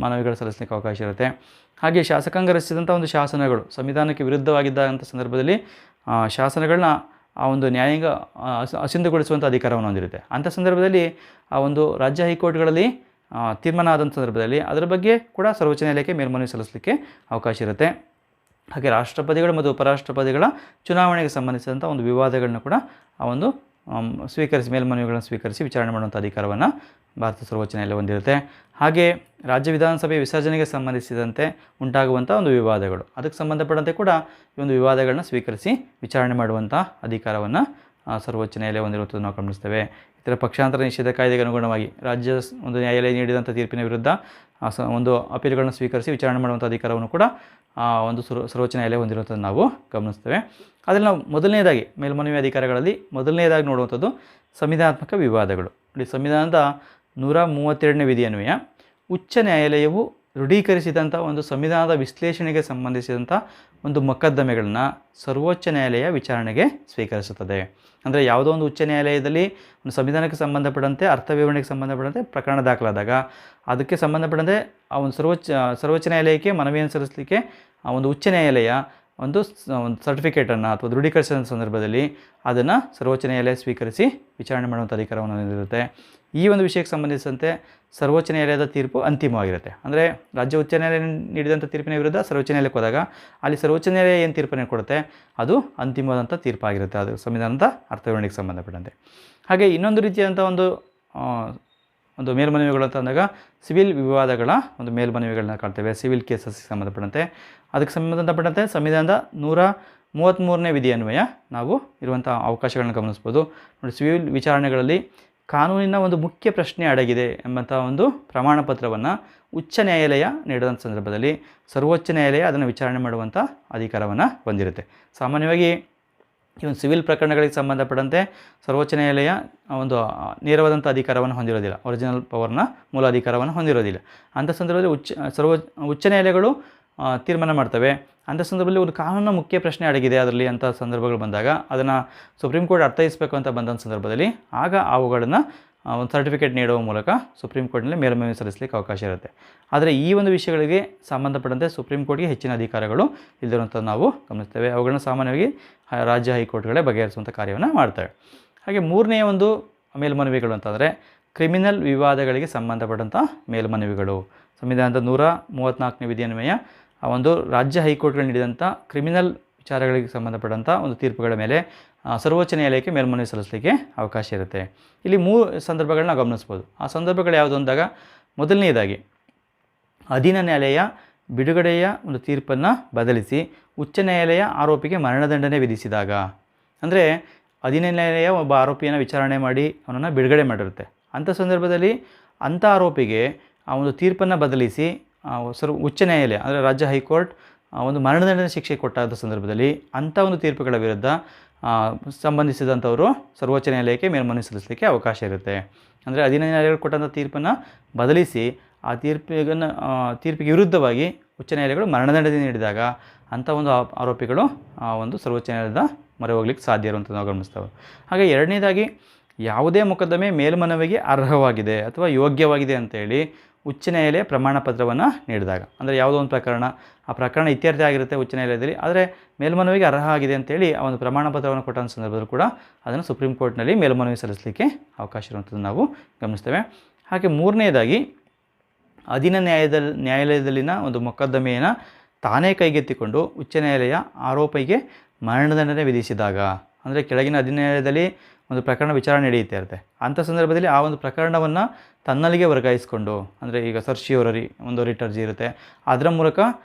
ಮನವಿಗಳು ಸಲ್ಲಿಸಲಿಕ್ಕೆ ಅವಕಾಶ ಇರುತ್ತೆ. ಹಾಗೆ ಶಾಸಕಾಂಗ ರಚಿಸಿದಂಥ ಒಂದು ಶಾಸನಗಳು ಸಂವಿಧಾನಕ್ಕೆ ವಿರುದ್ಧವಾಗಿದ್ದಂಥ ಸಂದರ್ಭದಲ್ಲಿ ಶಾಸನಗಳನ್ನ ಆ ಒಂದು ನ್ಯಾಯಾಂಗ ಅಸಿಂಧುಗೊಳಿಸುವಂಥ ಅಧಿಕಾರವನ್ನು ಹೊಂದಿರುತ್ತೆ. ಅಂಥ ಸಂದರ್ಭದಲ್ಲಿ ಆ ಒಂದು ರಾಜ್ಯ ಹೈಕೋರ್ಟ್ಗಳಲ್ಲಿ ತೀರ್ಮಾನ ಆದಂಥ ಸಂದರ್ಭದಲ್ಲಿ ಅದರ ಬಗ್ಗೆ ಕೂಡ ಸರ್ವೋಚ್ಚ ನ್ಯಾಯಾಲಯಕ್ಕೆ ಮೇಲ್ಮನವಿ ಸಲ್ಲಿಸಲಿಕ್ಕೆ ಅವಕಾಶ ಇರುತ್ತೆ. ಹಾಗೆ ರಾಷ್ಟ್ರಪತಿಗಳು ಮತ್ತು ಉಪರಾಷ್ಟ್ರಪತಿಗಳ ಚುನಾವಣೆಗೆ ಸಂಬಂಧಿಸಿದಂಥ ಒಂದು ವಿವಾದಗಳನ್ನ ಕೂಡ ಆ ಒಂದು ಸ್ವೀಕರಿಸಿ ಮೇಲ್ಮನವಿಗಳನ್ನು ಸ್ವೀಕರಿಸಿ ವಿಚಾರಣೆ ಮಾಡುವಂಥ ಅಧಿಕಾರವನ್ನು ಭಾರತ ಸರ್ವೋಚ್ಚ ನ್ಯಾಯಾಲಯ ಹೊಂದಿರುತ್ತೆ. ಹಾಗೆ ರಾಜ್ಯ ವಿಧಾನಸಭೆ ವಿಸರ್ಜನೆಗೆ ಸಂಬಂಧಿಸಿದಂತೆ ಉಂಟಾಗುವಂಥ ಒಂದು ವಿವಾದಗಳು, ಅದಕ್ಕೆ ಸಂಬಂಧಪಟ್ಟಂತೆ ಕೂಡ ಈ ಒಂದು ವಿವಾದಗಳನ್ನ ಸ್ವೀಕರಿಸಿ ವಿಚಾರಣೆ ಮಾಡುವಂಥ ಅಧಿಕಾರವನ್ನು ಸರ್ವೋಚ್ಚ ನ್ಯಾಯಾಲಯ ಹೊಂದಿರುವಂಥದ್ದು ನಾವು ಗಮನಿಸ್ತೇವೆ. ಇತರ ಪಕ್ಷಾಂತರ ನಿಷೇಧ ಕಾಯ್ದೆಗೆ ಅನುಗುಣವಾಗಿ ರಾಜ್ಯ ಒಂದು ನ್ಯಾಯಾಲಯ ನೀಡಿದಂಥ ತೀರ್ಪಿನ ವಿರುದ್ಧ ಒಂದು ಅಪೀಲುಗಳನ್ನು ಸ್ವೀಕರಿಸಿ ವಿಚಾರಣೆ ಮಾಡುವಂಥ ಅಧಿಕಾರವನ್ನು ಕೂಡ ಒಂದು ಸರ್ವೋಚ್ಚ ನ್ಯಾಯಾಲಯ ಹೊಂದಿರುವಂಥದ್ದು ನಾವು ಗಮನಿಸ್ತೇವೆ. ಅದರಲ್ಲಿ ನಾವು ಮೊದಲನೇದಾಗಿ ಮೇಲ್ಮನವಿ ಅಧಿಕಾರಗಳಲ್ಲಿ ಮೊದಲನೇದಾಗಿ ನೋಡುವಂಥದ್ದು ಸಂವಿಧಾನಾತ್ಮಕ ವಿವಾದಗಳು. ನೋಡಿ, ಸಂವಿಧಾನದ 132ನೇ ವಿಧಿಯನ್ವಯ ಉಚ್ಚ ನ್ಯಾಯಾಲಯವು ದೃಢೀಕರಿಸಿದಂಥ ಒಂದು ಸಂವಿಧಾನದ ವಿಶ್ಲೇಷಣೆಗೆ ಸಂಬಂಧಿಸಿದಂಥ ಒಂದು ಮೊಕದ್ದಮೆಗಳನ್ನ ಸರ್ವೋಚ್ಚ ನ್ಯಾಯಾಲಯ ವಿಚಾರಣೆಗೆ ಸ್ವೀಕರಿಸುತ್ತದೆ. ಅಂದರೆ ಯಾವುದೋ ಒಂದು ಉಚ್ಚ ನ್ಯಾಯಾಲಯದಲ್ಲಿ ಒಂದು ಸಂವಿಧಾನಕ್ಕೆ ಸಂಬಂಧಪಟ್ಟಂತೆ ಅರ್ಥ ವಿವರಣೆಗೆ ಸಂಬಂಧಪಟ್ಟಂತೆ ಪ್ರಕರಣ ದಾಖಲಾದಾಗ ಅದಕ್ಕೆ ಸಂಬಂಧಪಟ್ಟಂತೆ ಆ ಒಂದು ಸರ್ವೋಚ್ಚ ನ್ಯಾಯಾಲಯಕ್ಕೆ ಮನವಿಯನ್ನು ಸಲ್ಲಿಸಲಿಕ್ಕೆ ಆ ಒಂದು ಉಚ್ಚ ನ್ಯಾಯಾಲಯ ಒಂದು ಸರ್ಟಿಫಿಕೇಟನ್ನು ಅಥವಾ ದೃಢೀಕರಿಸಿದ ಸಂದರ್ಭದಲ್ಲಿ ಅದನ್ನು ಸರ್ವೋಚ್ಚ ನ್ಯಾಯಾಲಯ ಸ್ವೀಕರಿಸಿ ವಿಚಾರಣೆ ಮಾಡುವಂಥ ಅಧಿಕಾರವನ್ನು ಹೊಂದಿರುತ್ತೆ. ಈ ಒಂದು ವಿಷಯಕ್ಕೆ ಸಂಬಂಧಿಸಿದಂತೆ ಸರ್ವೋಚ್ಚ ನ್ಯಾಯಾಲಯದ ತೀರ್ಪು ಅಂತಿಮವಾಗಿರುತ್ತೆ. ಅಂದರೆ ರಾಜ್ಯ ಉಚ್ಚ ನ್ಯಾಯಾಲಯ ನೀಡಿದಂಥ ತೀರ್ಪಿನ ವಿರುದ್ಧ ಸರ್ವೋಚ್ಚ ನ್ಯಾಯಾಲಯಕ್ಕೆ ಹೋದಾಗ ಅಲ್ಲಿ ಸರ್ವೋಚ್ಚ ನ್ಯಾಯಾಲಯ ಏನು ತೀರ್ಪನ್ನು ಕೊಡುತ್ತೆ ಅದು ಅಂತಿಮವಾದಂಥ ತೀರ್ಪಾಗಿರುತ್ತೆ, ಅದು ಸಂವಿಧಾನದ ಅರ್ಥವಿವರಣೆಗೆ ಸಂಬಂಧಪಟ್ಟಂತೆ. ಹಾಗೆ ಇನ್ನೊಂದು ರೀತಿಯಾದಂಥ ಒಂದು ಮೇಲ್ಮನವಿಗಳು ಅಂತ ಅಂದಾಗ ಸಿವಿಲ್ ವಿವಾದಗಳ ಒಂದು ಮೇಲ್ಮನವಿಗಳನ್ನ ಕಾಣ್ತೇವೆ. ಸಿವಿಲ್ ಕೇಸಸ್ಗೆ ಸಂಬಂಧಪಟ್ಟಂತೆ ಅದಕ್ಕೆ ಸಂಬಂಧಪಟ್ಟಂತೆ ಸಂವಿಧಾನದ 133ನೇ ವಿಧಿಯನ್ವಯ ನಾವು ಇರುವಂಥ ಅವಕಾಶಗಳನ್ನ ಗಮನಿಸ್ಬೋದು. ನೋಡಿ, ಸಿವಿಲ್ ವಿಚಾರಣೆಗಳಲ್ಲಿ ಕಾನೂನಿನ ಒಂದು ಮುಖ್ಯ ಪ್ರಶ್ನೆ ಅಡಗಿದೆ ಎಂಬಂಥ ಒಂದು ಪ್ರಮಾಣ ಪತ್ರವನ್ನು ಉಚ್ಚ ನ್ಯಾಯಾಲಯ ನೀಡಿದಂಥ ಸಂದರ್ಭದಲ್ಲಿ ಸರ್ವೋಚ್ಚ ನ್ಯಾಯಾಲಯ ಅದನ್ನು ವಿಚಾರಣೆ ಮಾಡುವಂಥ ಅಧಿಕಾರವನ್ನು ಹೊಂದಿರುತ್ತೆ. ಸಾಮಾನ್ಯವಾಗಿ ಈ ಒಂದು ಸಿವಿಲ್ ಪ್ರಕರಣಗಳಿಗೆ ಸಂಬಂಧಪಟ್ಟಂತೆ ಸರ್ವೋಚ್ಚ ನ್ಯಾಯಾಲಯ ಒಂದು ನೇರವಾದಂಥ ಅಧಿಕಾರವನ್ನು ಹೊಂದಿರೋದಿಲ್ಲ, ಒರಿಜಿನಲ್ ಪವರ್ನ ಮೂಲ ಅಧಿಕಾರವನ್ನು ಹೊಂದಿರೋದಿಲ್ಲ. ಅಂಥ ಸಂದರ್ಭದಲ್ಲಿ ಉಚ್ಚ ನ್ಯಾಯಾಲಯಗಳು ತೀರ್ಮಾನ ಮಾಡ್ತವೆ. ಅಂಥ ಸಂದರ್ಭದಲ್ಲಿ ಒಂದು ಕಾನೂನಿನ ಮುಖ್ಯ ಪ್ರಶ್ನೆ ಅಡಗಿದೆ ಅದರಲ್ಲಿ ಅಂಥ ಸಂದರ್ಭಗಳು ಬಂದಾಗ ಅದನ್ನು ಸುಪ್ರೀಂ ಕೋರ್ಟ್ ಅರ್ಥೈಸಬೇಕು ಅಂತ ಬಂದಂಥ ಸಂದರ್ಭದಲ್ಲಿ ಆಗ ಅವುಗಳನ್ನು ಒಂದು ಸರ್ಟಿಫಿಕೇಟ್ ನೀಡುವ ಮೂಲಕ ಸುಪ್ರೀಂ ಕೋರ್ಟ್ನಲ್ಲಿ ಮೇಲ್ಮನವಿ ಸಲ್ಲಿಸಲಿಕ್ಕೆ ಅವಕಾಶ ಇರುತ್ತೆ. ಆದರೆ ಈ ಒಂದು ವಿಷಯಗಳಿಗೆ ಸಂಬಂಧಪಟ್ಟಂತೆ ಸುಪ್ರೀಂ ಕೋರ್ಟ್ಗೆ ಹೆಚ್ಚಿನ ಅಧಿಕಾರಗಳು ಇಲ್ಲಿರುವಂಥದ್ದು ನಾವು ಗಮನಿಸ್ತೇವೆ. ಅವುಗಳನ್ನ ಸಾಮಾನ್ಯವಾಗಿ ರಾಜ್ಯ ಹೈಕೋರ್ಟ್ಗಳೇ ಬಗೆಹರಿಸುವಂಥ ಕಾರ್ಯವನ್ನು ಮಾಡ್ತವೆ. ಹಾಗೆ ಮೂರನೆಯ ಒಂದು ಮೇಲ್ಮನವಿಗಳು ಅಂತಂದರೆ ಕ್ರಿಮಿನಲ್ ವಿವಾದಗಳಿಗೆ ಸಂಬಂಧಪಟ್ಟಂಥ ಮೇಲ್ಮನವಿಗಳು. ಸಂವಿಧಾನದ 134ನೇ ವಿಧಿಯನ್ವಯ ಆ ಒಂದು ರಾಜ್ಯ ಹೈಕೋರ್ಟ್ಗಳು ನೀಡಿದಂಥ ಕ್ರಿಮಿನಲ್ ವಿಚಾರಗಳಿಗೆ ಸಂಬಂಧಪಟ್ಟಂಥ ಒಂದು ತೀರ್ಪುಗಳ ಮೇಲೆ ಸರ್ವೋಚ್ಚ ನ್ಯಾಯಾಲಯಕ್ಕೆ ಮೇಲ್ಮನವಿ ಸಲ್ಲಿಸಲಿಕ್ಕೆ ಅವಕಾಶ ಇರುತ್ತೆ. ಇಲ್ಲಿ 3 ಸಂದರ್ಭಗಳನ್ನ ಗಮನಿಸ್ಬೋದು. ಆ ಸಂದರ್ಭಗಳು ಯಾವುದು ಅಂದಾಗ ಮೊದಲನೇದಾಗಿ ಅಧೀನ ನ್ಯಾಯಾಲಯ ಬಿಡುಗಡೆಯ ಒಂದು ತೀರ್ಪನ್ನು ಬದಲಿಸಿ ಉಚ್ಚ ನ್ಯಾಯಾಲಯ ಆರೋಪಿಗೆ ಮರಣದಂಡನೆ ವಿಧಿಸಿದಾಗ. ಅಂದರೆ ಅಧೀನ ನ್ಯಾಯಾಲಯ ಒಬ್ಬ ಆರೋಪಿಯನ್ನು ವಿಚಾರಣೆ ಮಾಡಿ ಅವನನ್ನು ಬಿಡುಗಡೆ ಮಾಡಿರುತ್ತೆ. ಅಂಥ ಸಂದರ್ಭದಲ್ಲಿ ಅಂಥ ಆರೋಪಿಗೆ ಆ ಒಂದು ತೀರ್ಪನ್ನು ಬದಲಿಸಿ ಉಚ್ಚ ನ್ಯಾಯಾಲಯ ಅಂದರೆ ರಾಜ್ಯ ಹೈಕೋರ್ಟ್ ಒಂದು ಮರಣದಂಡನೆ ಶಿಕ್ಷೆ ಕೊಟ್ಟಾದ ಸಂದರ್ಭದಲ್ಲಿ ಅಂಥ ಒಂದು ತೀರ್ಪುಗಳ ವಿರುದ್ಧ ಸಂಬಂಧಿಸಿದಂಥವರು ಸರ್ವೋಚ್ಚ ನ್ಯಾಯಾಲಯಕ್ಕೆ ಮೇಲ್ಮನವಿ ಸಲ್ಲಿಸಲಿಕ್ಕೆ ಅವಕಾಶ ಇರುತ್ತೆ. ಅಂದರೆ ಅಧೀನ ನ್ಯಾಯಾಲಯಗಳು ಕೊಟ್ಟಂಥ ತೀರ್ಪನ್ನು ಬದಲಿಸಿ ಆ ತೀರ್ಪಿಗೆ ವಿರುದ್ಧವಾಗಿ ಉಚ್ಚ ನ್ಯಾಯಾಲಯಗಳು ಮರಣದಂಡನೆ ನೀಡಿದಾಗ ಅಂಥ ಒಂದು ಆರೋಪಿಗಳು ಆ ಒಂದು ಸರ್ವೋಚ್ಚ ನ್ಯಾಯಾಲಯದ ಮೊರೆ ಹೋಗ್ಲಿಕ್ಕೆ ಸಾಧ್ಯ ಇರುವಂಥದ್ದು ನಾವು ಗಮನಿಸ್ತೇವೆ. ಹಾಗೆ ಎರಡನೇದಾಗಿ ಯಾವುದೇ ಮೊಕದ್ದಮೆ ಮೇಲ್ಮನವಿಗೆ ಅರ್ಹವಾಗಿದೆ ಅಥವಾ ಯೋಗ್ಯವಾಗಿದೆ ಅಂತೇಳಿ ಉಚ್ಚ ನ್ಯಾಯಾಲಯ ಪ್ರಮಾಣ ಪತ್ರವನ್ನು ನೀಡಿದಾಗ, ಅಂದರೆ ಯಾವುದೋ ಒಂದು ಪ್ರಕರಣ ಆ ಪ್ರಕರಣ ಇತ್ಯರ್ಥ ಆಗಿರುತ್ತೆ ಉಚ್ಚ ನ್ಯಾಯಾಲಯದಲ್ಲಿ, ಆದರೆ ಮೇಲ್ಮನವಿಗೆ ಅರ್ಹ ಆಗಿದೆ ಅಂತೇಳಿ ಆ ಒಂದು ಪ್ರಮಾಣ ಪತ್ರವನ್ನು ಕೊಟ್ಟಂಥ ಸಂದರ್ಭದಲ್ಲೂ ಕೂಡ ಅದನ್ನು ಸುಪ್ರೀಂ ಕೋರ್ಟ್ನಲ್ಲಿ ಮೇಲ್ಮನವಿ ಸಲ್ಲಿಸಲಿಕ್ಕೆ ಅವಕಾಶ ಇರುವಂಥದ್ದು ನಾವು ಗಮನಿಸ್ತೇವೆ. ಹಾಗೆ ಮೂರನೇದಾಗಿ ಅಧೀನ ನ್ಯಾಯಾಲಯದಲ್ಲಿನ ಒಂದು ಮೊಕದ್ದಮೆಯನ್ನು ತಾನೇ ಕೈಗೆತ್ತಿಕೊಂಡು ಉಚ್ಚ ನ್ಯಾಯಾಲಯ ಆರೋಪಿಗೆ ಮರಣದಂಡನೆ ವಿಧಿಸಿದಾಗ, ಅಂದರೆ ಕೆಳಗಿನ ಅಧೀನ ನ್ಯಾಯಾಲಯದಲ್ಲಿ ಒಂದು ಪ್ರಕರಣ ವಿಚಾರಣೆ ನಡೆಯುತ್ತೆ ಇರುತ್ತೆ. ಅಂಥ ಸಂದರ್ಭದಲ್ಲಿ ಆ ಒಂದು ಪ್ರಕರಣವನ್ನು ತನ್ನಲ್ಲಿಗೆ ವರ್ಗಾಯಿಸಿಕೊಂಡು, ಅಂದರೆ ಈಗ ಸರ್ಶಿಯೋರರಿ ಒಂದು ರಿಟ್ ಅರ್ಜಿ ಇರುತ್ತೆ, ಅದರ ಮೂಲಕ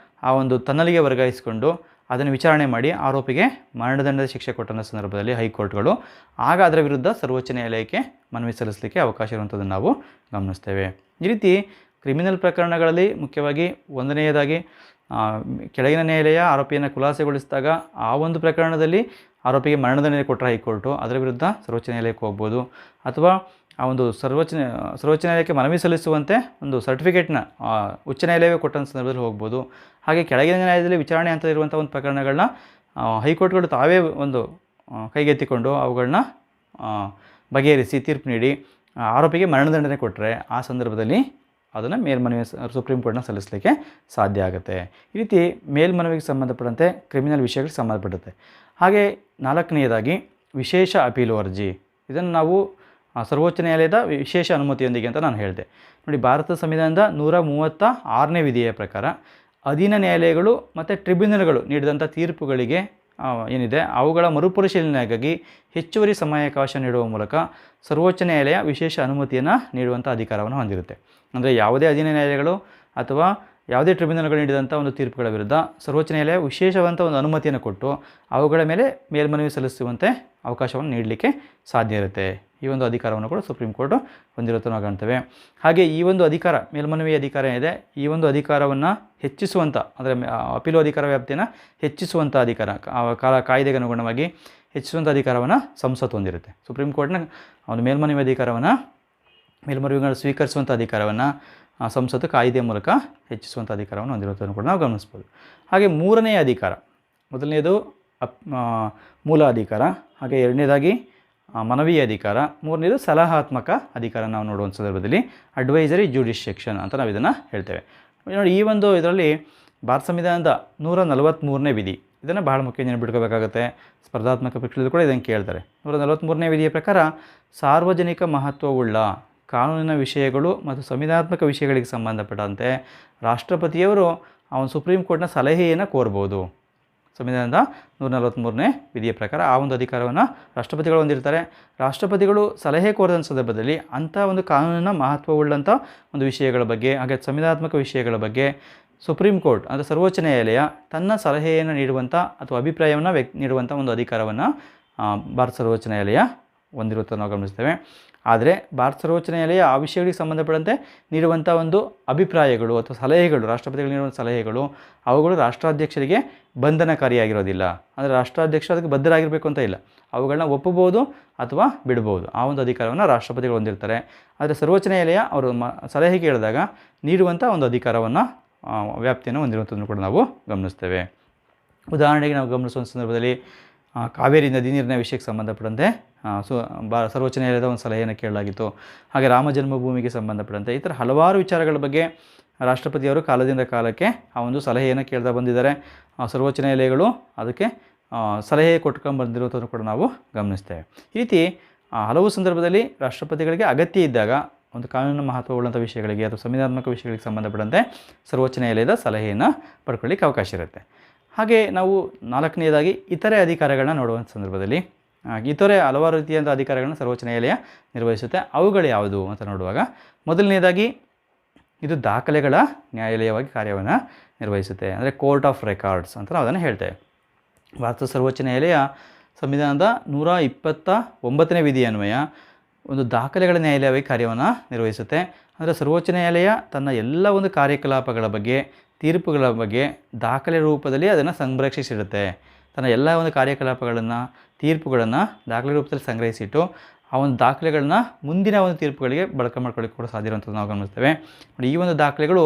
ಆ ಒಂದು ತನ್ನಲ್ಲಿಗೆ ವರ್ಗಾಯಿಸಿಕೊಂಡು ಅದನ್ನು ವಿಚಾರಣೆ ಮಾಡಿ ಆರೋಪಿಗೆ ಮರಣದಂಡದ ಶಿಕ್ಷೆ ಕೊಟ್ಟಂಥ ಸಂದರ್ಭದಲ್ಲಿ ಹೈಕೋರ್ಟ್ಗಳು ಆಗ ಅದರ ವಿರುದ್ಧ ಸರ್ವೋಚ್ಚ ನ್ಯಾಯಾಲಯಕ್ಕೆ ಮನವಿ ಸಲ್ಲಿಸಲಿಕ್ಕೆ ಅವಕಾಶ ಇರುವಂಥದ್ದನ್ನು ನಾವು ಗಮನಿಸ್ತೇವೆ. ಈ ರೀತಿ ಕ್ರಿಮಿನಲ್ ಪ್ರಕರಣಗಳಲ್ಲಿ ಮುಖ್ಯವಾಗಿ ಒಂದನೆಯದಾಗಿ ಕೆಳಗಿನ ನ್ಯಾಯಾಲಯ ಆರೋಪಿಯನ್ನು ಖುಲಾಸೆಗೊಳಿಸಿದಾಗ ಆ ಒಂದು ಪ್ರಕರಣದಲ್ಲಿ ಆರೋಪಿಗೆ ಮರಣದಂಡನೆ ಕೊಟ್ಟರೆ ಹೈಕೋರ್ಟು ಅದರ ವಿರುದ್ಧ ಸರ್ವೋಚ್ಚ ನ್ಯಾಯಾಲಯಕ್ಕೆ ಹೋಗ್ಬೋದು, ಅಥವಾ ಆ ಒಂದು ಸರ್ವೋಚ್ಚ ನ್ಯಾಯಾಲಯಕ್ಕೆ ಮನವಿ ಸಲ್ಲಿಸುವಂತೆ ಒಂದು ಸರ್ಟಿಫಿಕೇಟ್ನ ಉಚ್ಚ ನ್ಯಾಯಾಲಯವೇ ಕೊಟ್ಟಂಥ ಸಂದರ್ಭದಲ್ಲಿ ಹೋಗ್ಬೋದು. ಹಾಗೆ ಕೆಳಗಿನ ನ್ಯಾಯಾಲಯದಲ್ಲಿ ವಿಚಾರಣೆ ಅಂತ ಇರುವಂಥ ಒಂದು ಪ್ರಕರಣಗಳನ್ನ ಹೈಕೋರ್ಟ್ಗಳು ತಾವೇ ಒಂದು ಕೈಗೆತ್ತಿಕೊಂಡು ಅವುಗಳನ್ನ ಬಗೆಹರಿಸಿ ತೀರ್ಪು ನೀಡಿ ಆರೋಪಿಗೆ ಮರಣದಂಡನೆ ಕೊಟ್ಟರೆ ಆ ಸಂದರ್ಭದಲ್ಲಿ ಅದನ್ನು ಮೇಲ್ಮನವಿ ಸುಪ್ರೀಂ ಕೋರ್ಟ್ನ ಸಲ್ಲಿಸಲಿಕ್ಕೆ ಸಾಧ್ಯ ಆಗುತ್ತೆ. ಈ ರೀತಿ ಮೇಲ್ಮನವಿಗೆ ಸಂಬಂಧಪಟ್ಟಂತೆ ಕ್ರಿಮಿನಲ್ ವಿಷಯಗಳಿಗೆ ಸಂಬಂಧಪಡುತ್ತೆ. ಹಾಗೆ ನಾಲ್ಕನೆಯದಾಗಿ ವಿಶೇಷ ಅಪೀಲು ಅರ್ಜಿ. ಇದನ್ನು ನಾವು ಸರ್ವೋಚ್ಚ ನ್ಯಾಯಾಲಯದ ವಿಶೇಷ ಅನುಮತಿಯೊಂದಿಗೆ ಅಂತ ನಾನು ಹೇಳಿದೆ. ನೋಡಿ, ಭಾರತ ಸಂವಿಧಾನದ 136ನೇ ವಿಧಿಯ ಪ್ರಕಾರ ಅಧೀನ ನ್ಯಾಯಾಲಯಗಳು ಮತ್ತು ಟ್ರಿಬ್ಯುನಲ್ಗಳು ನೀಡಿದಂಥ ತೀರ್ಪುಗಳಿಗೆ ಏನಿದೆ ಅವುಗಳ ಮರುಪರಿಶೀಲನೆಗಾಗಿ ಹೆಚ್ಚುವರಿ ಸಮಯಾವಕಾಶ ನೀಡುವ ಮೂಲಕ ಸರ್ವೋಚ್ಚ ನ್ಯಾಯಾಲಯ ವಿಶೇಷ ಅನುಮತಿಯನ್ನು ನೀಡುವಂಥ ಅಧಿಕಾರವನ್ನು ಹೊಂದಿರುತ್ತೆ. ಅಂದರೆ ಯಾವುದೇ ಅಧೀನ ನ್ಯಾಯಾಲಯಗಳು ಅಥವಾ ಯಾವುದೇ ಟ್ರಿಬ್ಯುನಲ್ಗಳು ನೀಡಿದಂಥ ಒಂದು ತೀರ್ಪುಗಳ ವಿರುದ್ಧ ಸರ್ವೋಚ್ಚ ನ್ಯಾಯಾಲಯ ವಿಶೇಷವಂತ ಒಂದು ಅನುಮತಿಯನ್ನು ಕೊಟ್ಟು ಅವುಗಳ ಮೇಲೆ ಮೇಲ್ಮನವಿ ಸಲ್ಲಿಸುವಂತೆ ಅವಕಾಶವನ್ನು ನೀಡಲಿಕ್ಕೆ ಸಾಧ್ಯ ಇರುತ್ತೆ. ಈ ಒಂದು ಅಧಿಕಾರವನ್ನು ಕೂಡ ಸುಪ್ರೀಂ ಕೋರ್ಟು ಹೊಂದಿರುತ್ತೆ ನಾವು ಕಾಣ್ತೇವೆ. ಹಾಗೆ ಈ ಒಂದು ಅಧಿಕಾರ, ಮೇಲ್ಮನವಿ ಅಧಿಕಾರ ಏನಿದೆ, ಈ ಒಂದು ಅಧಿಕಾರವನ್ನು ಹೆಚ್ಚಿಸುವಂಥ, ಅಂದರೆ ಅಪೀಲು ಅಧಿಕಾರ ವ್ಯಾಪ್ತಿಯನ್ನು ಹೆಚ್ಚಿಸುವಂಥ ಅಧಿಕಾರ ಕಾಯ್ದೆಗೆ ಅನುಗುಣವಾಗಿ ಹೆಚ್ಚಿಸುವಂಥ ಅಧಿಕಾರವನ್ನು ಸಂಸತ್ತು ಹೊಂದಿರುತ್ತೆ. ಸುಪ್ರೀಂ ಕೋರ್ಟ್ನ ಒಂದು ಮೇಲ್ಮನವಿ ಮೇಲ್ಮನವಿಗಳನ್ನು ಸ್ವೀಕರಿಸುವಂಥ ಅಧಿಕಾರವನ್ನು ಸಂಸತ್ತು ಕಾಯ್ದೆಯ ಮೂಲಕ ಹೆಚ್ಚಿಸುವಂಥ ಅಧಿಕಾರವನ್ನು ಹೊಂದಿರುವುದನ್ನು ಕೂಡ ನಾವು ಗಮನಿಸ್ಬೋದು. ಹಾಗೆ ಮೂರನೆಯ ಅಧಿಕಾರ, ಮೊದಲನೆಯದು ಮೂಲ ಅಧಿಕಾರ, ಹಾಗೆ ಎರಡನೇದಾಗಿ ಮನವಿ ಅಧಿಕಾರ, ಮೂರನೇದು ಸಲಹಾತ್ಮಕ ಅಧಿಕಾರ ನಾವು ನೋಡುವಂಥ ಸಂದರ್ಭದಲ್ಲಿ ಅಡ್ವೈಸರಿ ಜುಡಿಷಿಯಕ್ಷನ್ ಅಂತ ನಾವು ಇದನ್ನು ಹೇಳ್ತೇವೆ. ನೋಡಿ, ಈ ಒಂದು ಇದರಲ್ಲಿ ಭಾರತ ಸಂವಿಧಾನದ 143ನೇ ವಿಧಿ, ಇದನ್ನು ಬಹಳ ಮುಖ್ಯ ನೆನಪಿಟ್ಕೋಬೇಕಾಗುತ್ತೆ. ಸ್ಪರ್ಧಾತ್ಮಕ ಪರೀಕ್ಷೆಯಲ್ಲಿ ಕೂಡ ಇದನ್ನು ಕೇಳ್ತಾರೆ. 143ನೇ ವಿಧಿಯ ಪ್ರಕಾರ ಸಾರ್ವಜನಿಕ ಮಹತ್ವವುಳ್ಳ ಕಾನೂನಿನ ವಿಷಯಗಳು ಮತ್ತು ಸಂವಿಧಾನಾತ್ಮಕ ವಿಷಯಗಳಿಗೆ ಸಂಬಂಧಪಟ್ಟಂತೆ ರಾಷ್ಟ್ರಪತಿಯವರು ಅವನು ಸುಪ್ರೀಂ ಕೋರ್ಟ್ನ ಸಲಹೆಯನ್ನು ಕೋರ್ಬೋದು. ಸಂವಿಧಾನದ 143ನೇ ವಿಧಿಯ ಪ್ರಕಾರ ಆ ಒಂದು ಅಧಿಕಾರವನ್ನು ರಾಷ್ಟ್ರಪತಿಗಳು ಹೊಂದಿರ್ತಾರೆ. ರಾಷ್ಟ್ರಪತಿಗಳು ಸಲಹೆ ಕೋರಿದ ಸಂದರ್ಭದಲ್ಲಿ ಅಂಥ ಒಂದು ಕಾನೂನಿನ ಮಹತ್ವವುಳ್ಳಂಥ ಒಂದು ವಿಷಯಗಳ ಬಗ್ಗೆ, ಹಾಗೆ ಸಂವಿಧಾನಾತ್ಮಕ ವಿಷಯಗಳ ಬಗ್ಗೆ ಸುಪ್ರೀಂ ಕೋರ್ಟ್ ಅಂದರೆ ಸರ್ವೋಚ್ಚ ನ್ಯಾಯಾಲಯ ತನ್ನ ಸಲಹೆಯನ್ನು ನೀಡುವಂಥ ಅಥವಾ ಅಭಿಪ್ರಾಯವನ್ನು ನೀಡುವಂಥ ಒಂದು ಅಧಿಕಾರವನ್ನು ಭಾರತ ಸರ್ವೋಚ್ಚ ನ್ಯಾಯಾಲಯ ಹೊಂದಿರುತ್ತದೆ ನಾವು ಗಮನಿಸ್ತೇವೆ. ಆದರೆ ಭಾರತ ಸರ್ವೋಚ್ಚ ನ್ಯಾಯಾಲಯ ಆ ವಿಷಯಗಳಿಗೆ ಸಂಬಂಧಪಟ್ಟಂತೆ ನೀಡುವಂಥ ಒಂದು ಅಭಿಪ್ರಾಯಗಳು ಅಥವಾ ಸಲಹೆಗಳು, ರಾಷ್ಟ್ರಪತಿಗಳು ನೀಡುವಂಥ ಸಲಹೆಗಳು, ಅವುಗಳು ರಾಷ್ಟ್ರಾಧ್ಯಕ್ಷರಿಗೆ ಬಂಧನಕಾರಿಯಾಗಿರೋದಿಲ್ಲ. ಅಂದರೆ ರಾಷ್ಟ್ರಾಧ್ಯಕ್ಷ ಅದಕ್ಕೆ ಬದ್ಧರಾಗಿರಬೇಕು ಅಂತ ಇಲ್ಲ, ಅವುಗಳನ್ನ ಒಪ್ಪಬಹುದು ಅಥವಾ ಬಿಡ್ಬೋದು. ಆ ಒಂದು ಅಧಿಕಾರವನ್ನು ರಾಷ್ಟ್ರಪತಿಗಳು ಹೊಂದಿರ್ತಾರೆ. ಆದರೆ ಸರ್ವೋಚ್ಚ ನ್ಯಾಯಾಲಯ ಅವರು ಸಲಹೆ ಕೇಳಿದಾಗ ನೀಡುವಂಥ ಒಂದು ಅಧಿಕಾರವನ್ನು ವ್ಯಾಪ್ತಿಯನ್ನು ಹೊಂದಿರುವಂಥದ್ದನ್ನು ಕೂಡ ನಾವು ಗಮನಿಸ್ತೇವೆ. ಉದಾಹರಣೆಗೆ ನಾವು ಗಮನಿಸುವ ಸಂದರ್ಭದಲ್ಲಿ ಕಾವೇರಿ ನದಿ ನೀರಿನ ವಿಷಯಕ್ಕೆ ಸಂಬಂಧಪಟ್ಟಂತೆ ಸರ್ವೋಚ್ಚ ನ್ಯಾಯಾಲಯದ ಒಂದು ಸಲಹೆಯನ್ನು ಕೇಳಲಾಗಿತ್ತು. ಹಾಗೆ ರಾಮ ಜನ್ಮಭೂಮಿಗೆ ಸಂಬಂಧಪಟ್ಟಂತೆ ಈ ಥರ ಹಲವಾರು ವಿಚಾರಗಳ ಬಗ್ಗೆ ರಾಷ್ಟ್ರಪತಿಯವರು ಕಾಲದಿಂದ ಕಾಲಕ್ಕೆ ಆ ಒಂದು ಸಲಹೆಯನ್ನು ಕೇಳ್ತಾ ಬಂದಿದ್ದಾರೆ. ಸರ್ವೋಚ್ಚ ನ್ಯಾಯಾಲಯಗಳು ಅದಕ್ಕೆ ಸಲಹೆ ಕೊಟ್ಕೊಂಡು ಬಂದಿರುವುದನ್ನು ಕೂಡ ನಾವು ಗಮನಿಸ್ತೇವೆ. ಈ ರೀತಿ ಹಲವು ಸಂದರ್ಭದಲ್ಲಿ ರಾಷ್ಟ್ರಪತಿಗಳಿಗೆ ಅಗತ್ಯ ಇದ್ದಾಗ ಒಂದು ಕಾನೂನಿನ ಮಹತ್ವವುಳ್ಳಂಥ ವಿಷಯಗಳಿಗೆ ಅಥವಾ ಸಂವಿಧಾನಾತ್ಮಕ ವಿಷಯಗಳಿಗೆ ಸಂಬಂಧಪಟ್ಟಂತೆ ಸರ್ವೋಚ್ಚ ನ್ಯಾಯಾಲಯದ ಸಲಹೆಯನ್ನು ಪಡ್ಕೊಳ್ಳಿಕ್ಕೆ ಅವಕಾಶ ಇರುತ್ತೆ. ಹಾಗೆ ನಾವು ನಾಲ್ಕನೆಯದಾಗಿ ಇತರೆ ಅಧಿಕಾರಗಳನ್ನ ನೋಡುವಂಥ ಸಂದರ್ಭದಲ್ಲಿ ಇತರೆ ಹಲವಾರು ರೀತಿಯಾದ ಅಧಿಕಾರಗಳನ್ನು ಸರ್ವೋಚ್ಚ ನ್ಯಾಯಾಲಯ ನಿರ್ವಹಿಸುತ್ತೆ. ಅವುಗಳು ಯಾವುದು ಅಂತ ನೋಡುವಾಗ ಮೊದಲನೇದಾಗಿ ಇದು ದಾಖಲೆಗಳ ನ್ಯಾಯಾಲಯವಾಗಿ ಕಾರ್ಯವನ್ನು ನಿರ್ವಹಿಸುತ್ತೆ. ಅಂದರೆ ಕೋರ್ಟ್ ಆಫ್ ರೆಕಾರ್ಡ್ಸ್ ಅಂತ ನಾವು ಅದನ್ನು ಹೇಳ್ತೇವೆ. ಭಾರತ ಸರ್ವೋಚ್ಚ ನ್ಯಾಯಾಲಯ ಸಂವಿಧಾನದ 129ನೇ ವಿಧಿ ಅನ್ವಯ ಒಂದು ದಾಖಲೆಗಳ ನ್ಯಾಯಾಲಯವಾಗಿ ಕಾರ್ಯವನ್ನು ನಿರ್ವಹಿಸುತ್ತೆ. ಅಂದರೆ ಸರ್ವೋಚ್ಚ ನ್ಯಾಯಾಲಯ ತನ್ನ ಎಲ್ಲ ಒಂದು ಕಾರ್ಯಕಲಾಪಗಳ ಬಗ್ಗೆ, ತೀರ್ಪುಗಳ ಬಗ್ಗೆ ದಾಖಲೆ ರೂಪದಲ್ಲಿ ಅದನ್ನು ಸಂರಕ್ಷಿಸಿಡುತ್ತೆ. ತನ್ನ ಎಲ್ಲ ಒಂದು ಕಾರ್ಯಕಲಾಪಗಳನ್ನು, ತೀರ್ಪುಗಳನ್ನು ದಾಖಲೆ ರೂಪದಲ್ಲಿ ಸಂಗ್ರಹಿಸಿಟ್ಟು ಆ ಒಂದು ದಾಖಲೆಗಳನ್ನ ಮುಂದಿನ ಒಂದು ತೀರ್ಪುಗಳಿಗೆ ಬಳಕೆ ಮಾಡ್ಕೊಳ್ಳಿಕ್ಕೆ ಕೂಡ ಸಾಧ್ಯ ಇರುವಂಥದ್ದು ನಾವು ಗಮನಿಸ್ತೇವೆ. ನೋಡಿ, ಈ ಒಂದು ದಾಖಲೆಗಳು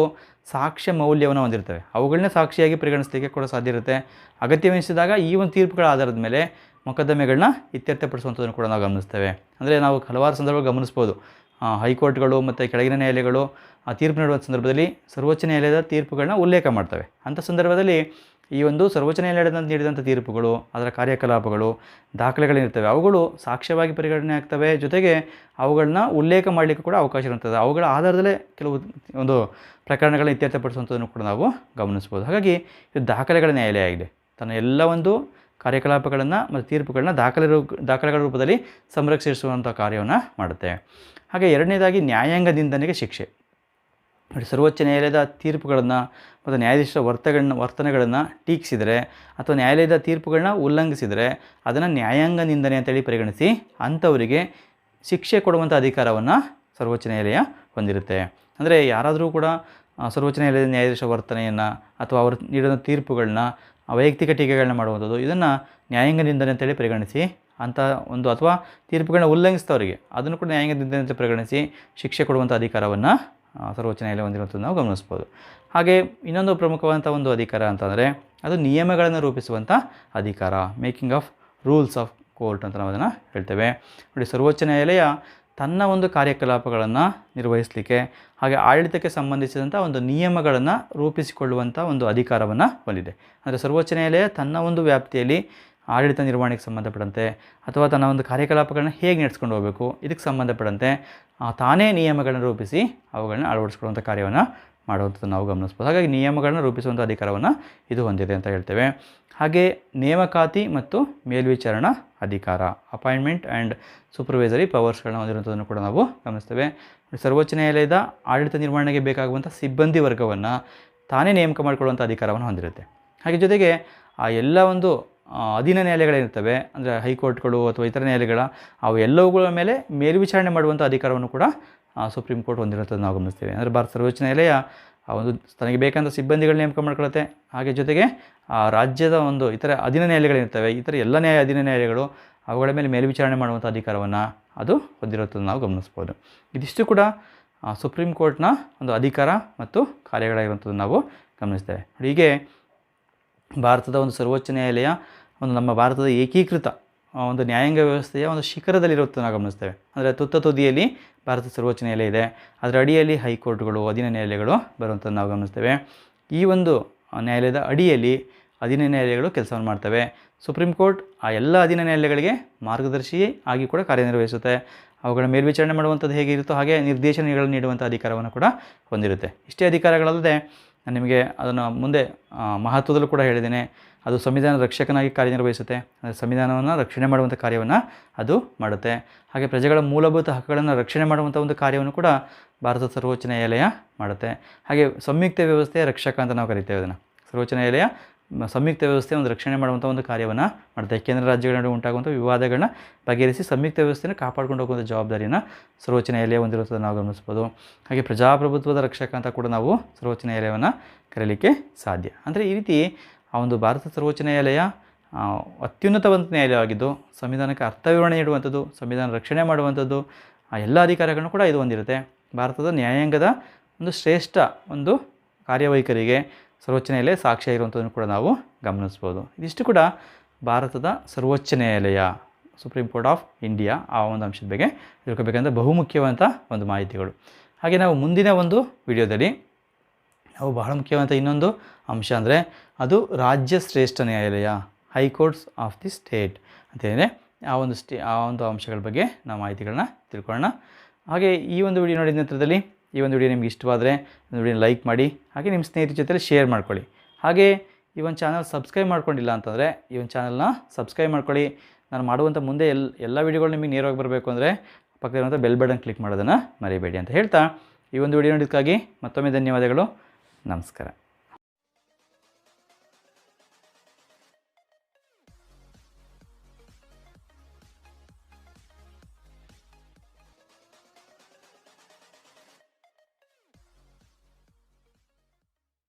ಸಾಕ್ಷ್ಯ ಮೌಲ್ಯವನ್ನು ಹೊಂದಿರ್ತವೆ. ಅವುಗಳನ್ನೇ ಸಾಕ್ಷಿಯಾಗಿ ಪರಿಗಣಿಸಲಿಕ್ಕೆ ಕೂಡ ಸಾಧ್ಯ ಇರುತ್ತೆ. ಅಗತ್ಯವೆನಿಸಿದಾಗ ಈ ಒಂದು ತೀರ್ಪುಗಳ ಆಧಾರದ ಮೇಲೆ ಮೊಕದ್ದಮೆಗಳನ್ನ ಇತ್ಯರ್ಥಪಡಿಸುವಂಥದ್ದನ್ನು ಕೂಡ ನಾವು ಗಮನಿಸ್ತೇವೆ. ಅಂದರೆ ನಾವು ಹಲವಾರು ಸಂದರ್ಭಗಳು ಗಮನಿಸ್ಬೋದು. ಹೈಕೋರ್ಟ್ಗಳು ಮತ್ತು ಕೆಳಗಿನ ನ್ಯಾಯಾಲಯಗಳು ತೀರ್ಪು ನೀಡುವ ಸಂದರ್ಭದಲ್ಲಿ ಸರ್ವೋಚ್ಚ ನ್ಯಾಯಾಲಯದ ತೀರ್ಪುಗಳನ್ನ ಉಲ್ಲೇಖ ಮಾಡ್ತವೆ. ಅಂಥ ಸಂದರ್ಭದಲ್ಲಿ ಈ ಒಂದು ಸರ್ವೋಚ್ಚ ನ್ಯಾಯಾಲಯದ ನೀಡಿದಂಥ ತೀರ್ಪುಗಳು, ಅದರ ಕಾರ್ಯಕಲಾಪಗಳು, ದಾಖಲೆಗಳೇನಿರ್ತವೆ ಅವುಗಳು ಸಾಕ್ಷ್ಯವಾಗಿ ಪರಿಗಣನೆ ಆಗ್ತವೆ. ಜೊತೆಗೆ ಅವುಗಳನ್ನ ಉಲ್ಲೇಖ ಮಾಡಲಿಕ್ಕೆ ಕೂಡ ಅವಕಾಶ ಇರುತ್ತದೆ. ಅವುಗಳ ಆಧಾರದಲ್ಲೇ ಕೆಲವು ಒಂದು ಪ್ರಕರಣಗಳನ್ನ ಇತ್ಯರ್ಥಪಡಿಸುವಂಥದ್ದನ್ನು ಕೂಡ ನಾವು ಗಮನಿಸ್ಬೋದು. ಹಾಗಾಗಿ ಇದು ದಾಖಲೆಗಳ ನ್ಯಾಯಾಲಯ ಆಗಿದೆ. ತನ್ನ ಎಲ್ಲ ಒಂದು ಕಾರ್ಯಕಲಾಪಗಳನ್ನು ಮತ್ತು ತೀರ್ಪುಗಳನ್ನ ದಾಖಲೆಗಳ ರೂಪದಲ್ಲಿ ಸಂರಕ್ಷಿಸುವಂಥ ಕಾರ್ಯವನ್ನು ಮಾಡುತ್ತೆ. ಹಾಗೆ ಎರಡನೇದಾಗಿ ನ್ಯಾಯಾಂಗ ನಿಂದನೆಗೆ ಶಿಕ್ಷೆ. ಸರ್ವೋಚ್ಚ ನ್ಯಾಯಾಲಯದ ತೀರ್ಪುಗಳನ್ನು ಮತ್ತು ನ್ಯಾಯಾಧೀಶರ ವರ್ತನೆಗಳನ್ನು ಟೀಕಿಸಿದರೆ ಅಥವಾ ನ್ಯಾಯಾಲಯದ ತೀರ್ಪುಗಳನ್ನ ಉಲ್ಲಂಘಿಸಿದರೆ ಅದನ್ನು ನ್ಯಾಯಾಂಗ ನಿಂದನೆ ಅಂತೇಳಿ ಪರಿಗಣಿಸಿ ಅಂಥವರಿಗೆ ಶಿಕ್ಷೆ ಕೊಡುವಂಥ ಅಧಿಕಾರವನ್ನು ಸರ್ವೋಚ್ಚ ನ್ಯಾಯಾಲಯ ಹೊಂದಿರುತ್ತೆ. ಅಂದರೆ ಯಾರಾದರೂ ಕೂಡ ಸರ್ವೋಚ್ಚ ನ್ಯಾಯಾಲಯದ ನ್ಯಾಯಾಧೀಶರ ವರ್ತನೆಯನ್ನು ಅಥವಾ ಅವರು ನೀಡಿದ ತೀರ್ಪುಗಳನ್ನ ವೈಯಕ್ತಿಕ ಟೀಕೆಗಳನ್ನ ಮಾಡುವಂಥದ್ದು, ಇದನ್ನು ನ್ಯಾಯಾಂಗ ನಿಂದನೆ ಅಂತೇಳಿ ಪರಿಗಣಿಸಿ ಅಂಥ ಒಂದು ಅಥವಾ ತೀರ್ಪುಗಳನ್ನ ಉಲ್ಲಂಘಿಸಿದವರಿಗೆ ಅದನ್ನು ಕೂಡ ನ್ಯಾಯಾಂಗ ನಿಂದನೆ ಅಂತ ಪರಿಗಣಿಸಿ ಶಿಕ್ಷೆ ಕೊಡುವಂಥ ಅಧಿಕಾರವನ್ನು ಸರ್ವೋಚ್ಚ ನ್ಯಾಯಾಲಯ ಹೊಂದಿರುವಂಥದ್ದು ನಾವು ಗಮನಿಸ್ಬೋದು. ಹಾಗೆ ಇನ್ನೊಂದು ಪ್ರಮುಖವಾದಂಥ ಒಂದು ಅಧಿಕಾರ ಅಂತಂದರೆ ಅದು ನಿಯಮಗಳನ್ನು ರೂಪಿಸುವಂಥ ಅಧಿಕಾರ, making of rules of court ಅಂತ ನಾವು ಅದನ್ನು ಹೇಳ್ತೇವೆ. ನೋಡಿ, ಸರ್ವೋಚ್ಚ ನ್ಯಾಯಾಲಯ ತನ್ನ ಒಂದು ಕಾರ್ಯಕಲಾಪಗಳನ್ನು ನಿರ್ವಹಿಸಲಿಕ್ಕೆ ಹಾಗೆ ಆಡಳಿತಕ್ಕೆ ಸಂಬಂಧಿಸಿದಂಥ ಒಂದು ನಿಯಮಗಳನ್ನು ರೂಪಿಸಿಕೊಳ್ಳುವಂಥ ಒಂದು ಅಧಿಕಾರವನ್ನು ಹೊಂದಿದೆ. ಅಂದರೆ ಸರ್ವೋಚ್ಚ ನ್ಯಾಯಾಲಯ ತನ್ನ ಒಂದು ವ್ಯಾಪ್ತಿಯಲ್ಲಿ ಆಡಳಿತ ನಿರ್ವಹಣೆಗೆ ಸಂಬಂಧಪಟ್ಟಂತೆ ಅಥವಾ ತನ್ನ ಒಂದು ಕಾರ್ಯಕಲಾಪಗಳನ್ನ ಹೇಗೆ ನಡೆಸ್ಕೊಂಡು ಹೋಗಬೇಕು ಇದಕ್ಕೆ ಸಂಬಂಧಪಟ್ಟಂತೆ ತಾನೇ ನಿಯಮಗಳನ್ನು ರೂಪಿಸಿ ಅವುಗಳನ್ನ ಅಳವಡಿಸ್ಕೊಳ್ಳುವಂಥ ಕಾರ್ಯವನ್ನು ಮಾಡುವಂಥದ್ದು ನಾವು ಗಮನಿಸ್ಬೋದು. ಹಾಗಾಗಿ ನಿಯಮಗಳನ್ನ ರೂಪಿಸುವಂಥ ಅಧಿಕಾರವನ್ನು ಇದು ಹೊಂದಿದೆ ಅಂತ ಹೇಳ್ತೇವೆ. ಹಾಗೆ ನೇಮಕಾತಿ ಮತ್ತು ಮೇಲ್ವಿಚಾರಣಾ ಅಧಿಕಾರ, ಅಪಾಯಿಂಟ್ಮೆಂಟ್ ಆ್ಯಂಡ್ ಸೂಪರ್ವೈಸರಿ ಪವರ್ಸ್ಗಳನ್ನ ಹೊಂದಿರುವಂಥದ್ದನ್ನು ಕೂಡ ನಾವು ಗಮನಿಸ್ತೇವೆ. ಸರ್ವೋಚ್ಚ ನ್ಯಾಯಾಲಯದ ಆಡಳಿತ ನಿರ್ವಹಣೆಗೆ ಬೇಕಾಗುವಂಥ ಸಿಬ್ಬಂದಿ ವರ್ಗವನ್ನು ತಾನೇ ನೇಮಕ ಮಾಡಿಕೊಳ್ಳುವಂಥ ಅಧಿಕಾರವನ್ನು ಹೊಂದಿರುತ್ತೆ. ಹಾಗೆ ಜೊತೆಗೆ ಆ ಎಲ್ಲ ಒಂದು ಅಧೀನ ನ್ಯಾಯಾಲಯಗಳಿರ್ತವೆ, ಅಂದರೆ ಹೈಕೋರ್ಟ್ಗಳು ಅಥವಾ ಇತರ ನ್ಯಾಯಾಲಯಗಳ ಅವು ಎಲ್ಲವುಗಳ ಮೇಲೆ ಮೇಲ್ವಿಚಾರಣೆ ಮಾಡುವಂಥ ಅಧಿಕಾರವನ್ನು ಕೂಡ ಸುಪ್ರೀಂ ಕೋರ್ಟ್ ಹೊಂದಿರುವಂಥದ್ದು ನಾವು ಗಮನಿಸ್ತೀವಿ. ಅಂದರೆ ಭಾರತ ಸರ್ವೋಚ್ಚ ನ್ಯಾಯಾಲಯ ಒಂದು ತನಗೆ ಬೇಕಂತ ಸಿಬ್ಬಂದಿಗಳ ನೇಮಕ ಮಾಡ್ಕೊಳುತ್ತೆ. ಹಾಗೆ ಜೊತೆಗೆ ರಾಜ್ಯದ ಒಂದು ಇತರ ಅಧೀನ ನ್ಯಾಯಾಲಯಗಳಿರ್ತವೆ, ಇತರ ಎಲ್ಲ ಅಧೀನ ನ್ಯಾಯಾಲಯಗಳು ಅವುಗಳ ಮೇಲೆ ಮೇಲ್ವಿಚಾರಣೆ ಮಾಡುವಂಥ ಅಧಿಕಾರವನ್ನು ಅದು ಹೊಂದಿರುವಂಥದ್ದು ನಾವು ಗಮನಿಸ್ಬೋದು. ಇದಿಷ್ಟು ಕೂಡ ಸುಪ್ರೀಂ ಕೋರ್ಟ್ನ ಒಂದು ಅಧಿಕಾರ ಮತ್ತು ಕಾರ್ಯಗಳಾಗಿರುವಂಥದ್ದು ನಾವು ಗಮನಿಸ್ತೇವೆ. ಹೀಗೆ ಭಾರತದ ಒಂದು ಸರ್ವೋಚ್ಚ ನ್ಯಾಯಾಲಯ ಒಂದು ನಮ್ಮ ಭಾರತದ ಏಕೀಕೃತ ಒಂದು ನ್ಯಾಯಾಂಗ ವ್ಯವಸ್ಥೆಯ ಒಂದು ಶಿಖರದಲ್ಲಿರುವಂಥದ್ದು ನಾವು ಗಮನಿಸ್ತೇವೆ. ಅಂದರೆ ತುದಿಯಲ್ಲಿ ಭಾರತ ಸರ್ವೋಚ್ಚ ನ್ಯಾಯಾಲಯ ಇದೆ, ಅದರ ಅಡಿಯಲ್ಲಿ ಹೈಕೋರ್ಟ್ಗಳು, ಅಧೀನ ನ್ಯಾಯಾಲಯಗಳು ಬರುವಂಥದ್ದು ನಾವು ಗಮನಿಸ್ತೇವೆ. ಈ ಒಂದು ನ್ಯಾಯಾಲಯದ ಅಡಿಯಲ್ಲಿ ಅಧೀನ ನ್ಯಾಯಾಲಯಗಳು ಕೆಲಸವನ್ನು ಮಾಡ್ತವೆ. ಸುಪ್ರೀಂ ಕೋರ್ಟ್ ಆ ಎಲ್ಲ ಅಧೀನ ನ್ಯಾಯಾಲಯಗಳಿಗೆ ಮಾರ್ಗದರ್ಶಿ ಆಗಿ ಕೂಡ ಕಾರ್ಯನಿರ್ವಹಿಸುತ್ತೆ. ಅವುಗಳ ಮೇಲ್ವಿಚಾರಣೆ ಮಾಡುವಂಥದ್ದು ಹೇಗೆ ಇರುತ್ತೋ ಹಾಗೆ ನಿರ್ದೇಶನಗಳನ್ನು ನೀಡುವಂಥ ಅಧಿಕಾರವನ್ನು ಕೂಡ ಹೊಂದಿರುತ್ತೆ. ಇಷ್ಟೇ ಅಧಿಕಾರಗಳಲ್ಲದೆ ನಾನು ನಿಮಗೆ ಅದನ್ನು ಮುಂದೆ ಮಹತ್ವದಲ್ಲೂ ಕೂಡ ಹೇಳಿದ್ದೇನೆ, ಅದು ಸಂವಿಧಾನ ರಕ್ಷಕನಾಗಿ ಕಾರ್ಯನಿರ್ವಹಿಸುತ್ತೆ. ಸಂವಿಧಾನವನ್ನು ರಕ್ಷಣೆ ಮಾಡುವಂಥ ಕಾರ್ಯವನ್ನು ಅದು ಮಾಡುತ್ತೆ. ಹಾಗೆ ಪ್ರಜೆಗಳ ಮೂಲಭೂತ ಹಕ್ಕುಗಳನ್ನು ರಕ್ಷಣೆ ಮಾಡುವಂಥ ಒಂದು ಕಾರ್ಯವನ್ನು ಕೂಡ ಭಾರತದ ಸರ್ವೋಚ್ಚ ನ್ಯಾಯಾಲಯ ಮಾಡುತ್ತೆ. ಹಾಗೆ ಸಂಯುಕ್ತ ವ್ಯವಸ್ಥೆಯ ರಕ್ಷಕ ಅಂತ ನಾವು ಕರಿತೇವೆ ಅದನ್ನು. ಸರ್ವೋಚ್ಚ ನ್ಯಾಯಾಲಯ ಸಂಯುಕ್ತ ವ್ಯವಸ್ಥೆ ಒಂದು ರಕ್ಷಣೆ ಮಾಡುವಂಥ ಒಂದು ಕಾರ್ಯವನ್ನು ಮಾಡುತ್ತೆ. ಕೇಂದ್ರ ರಾಜ್ಯಗಳ ನಡುವೆ ಉಂಟಾಗುವಂಥ ವಿವಾದಗಳನ್ನ ಬಗೆಹರಿಸಿ ಸಂಯುಕ್ತ ವ್ಯವಸ್ಥೆಯನ್ನು ಕಾಪಾಡ್ಕೊಂಡು ಹೋಗುವಂಥ ಜವಾಬ್ದಾರಿಯನ್ನು ಸರ್ವೋಚ್ಚ ನ್ಯಾಯಾಲಯ ಹೊಂದಿರುವಂಥದ್ದು ನಾವು ಗಮನಿಸ್ಬೋದು. ಹಾಗೆ ಪ್ರಜಾಪ್ರಭುತ್ವದ ರಕ್ಷಕ ಅಂತ ಕೂಡ ನಾವು ಸರ್ವೋಚ್ಚ ನ್ಯಾಯಾಲಯವನ್ನು ಕರೀಲಿಕ್ಕೆ ಸಾಧ್ಯ. ಅಂದರೆ ಈ ರೀತಿ ಆ ಒಂದು ಭಾರತ ಸರ್ವೋಚ್ಚ ನ್ಯಾಯಾಲಯ ಅತ್ಯುನ್ನತ ಒಂದು ನ್ಯಾಯಾಲಯವಾಗಿದ್ದು ಸಂವಿಧಾನಕ್ಕೆ ಅರ್ಥವಿವರಣೆ ನೀಡುವಂಥದ್ದು, ಸಂವಿಧಾನ ರಕ್ಷಣೆ ಮಾಡುವಂಥದ್ದು, ಆ ಎಲ್ಲ ಅಧಿಕಾರಗಳನ್ನು ಕೂಡ ಇದು ಹೊಂದಿರುತ್ತೆ. ಭಾರತದ ನ್ಯಾಯಾಂಗದ ಒಂದು ಶ್ರೇಷ್ಠ ಒಂದು ಕಾರ್ಯವೈಖರಿಗೆ ಸರ್ವೋಚ್ಚ ನ್ಯಾಯಾಲಯ ಸಾಕ್ಷ್ಯ ಇರುವಂಥದ್ದನ್ನು ಕೂಡ ನಾವು ಗಮನಿಸ್ಬೋದು. ಇದಿಷ್ಟು ಕೂಡ ಭಾರತದ ಸರ್ವೋಚ್ಚ ನ್ಯಾಯಾಲಯ, ಸುಪ್ರೀಂ ಕೋರ್ಟ್ ಆಫ್ ಇಂಡಿಯಾ ಆ ಒಂದು ಅಂಶದ ಬಗ್ಗೆ ತಿಳ್ಕೊಬೇಕಂದ್ರೆ ಬಹುಮುಖ್ಯವಾದಂಥ ಒಂದು ಮಾಹಿತಿಗಳು. ಹಾಗೆ ನಾವು ಮುಂದಿನ ಒಂದು ವಿಡಿಯೋದಲ್ಲಿ ನಾವು ಬಹಳ ಮುಖ್ಯವಾದಂಥ ಇನ್ನೊಂದು ಅಂಶ ಅಂದರೆ ಅದು ರಾಜ್ಯ ಶ್ರೇಷ್ಠ ನ್ಯಾಯಾಲಯ, ಹೈಕೋರ್ಟ್ಸ್ ಆಫ್ ದಿ ಸ್ಟೇಟ್ ಅಂತೇಳಿದರೆ ಆ ಒಂದು ಅಂಶಗಳ ಬಗ್ಗೆ ನಾವು ಮಾಹಿತಿಗಳನ್ನ ತಿಳ್ಕೊಳ್ಳೋಣ. ಹಾಗೆ ಈ ಒಂದು ವಿಡಿಯೋ ನೋಡಿದ ನಂತರದಲ್ಲಿ ಈ ಒಂದು ವಿಡಿಯೋ ನಿಮ್ಗೆ ಇಷ್ಟವಾದರೆ ಒಂದು ವಿಡಿಯೋ ಲೈಕ್ ಮಾಡಿ, ಹಾಗೆ ನಿಮ್ಮ ಸ್ನೇಹಿತರ ಜೊತೆಲಿ ಶೇರ್ ಮಾಡ್ಕೊಳ್ಳಿ. ಹಾಗೆ ಈ ಒಂದು ಚಾನಲ್ ಸಬ್ಸ್ಕ್ರೈಬ್ ಮಾಡ್ಕೊಂಡಿಲ್ಲ ಅಂತಂದರೆ ಈ ಒಂದು ಚಾನಲ್ನ ಸಬ್ಸ್ಕ್ರೈಬ್ ಮಾಡ್ಕೊಳ್ಳಿ. ನಾನು ಮಾಡುವಂಥ ಮುಂದೆ ಎಲ್ಲ ವಿಡಿಯೋಗಳು ನಿಮಗೆ ನೇರವಾಗಿ ಬರಬೇಕು ಅಂದರೆ ಪಕ್ಕದಲ್ಲಿರುವಂಥ ಬೆಲ್ ಬಟನ್ ಕ್ಲಿಕ್ ಮಾಡೋದನ್ನು ಮರಿಬೇಡಿ ಅಂತ ಹೇಳ್ತಾ ಈ ಒಂದು ವಿಡಿಯೋ ನೋಡೋದಕ್ಕಾಗಿ ಮತ್ತೊಮ್ಮೆ ಧನ್ಯವಾದಗಳು. ನಮಸ್ಕಾರ.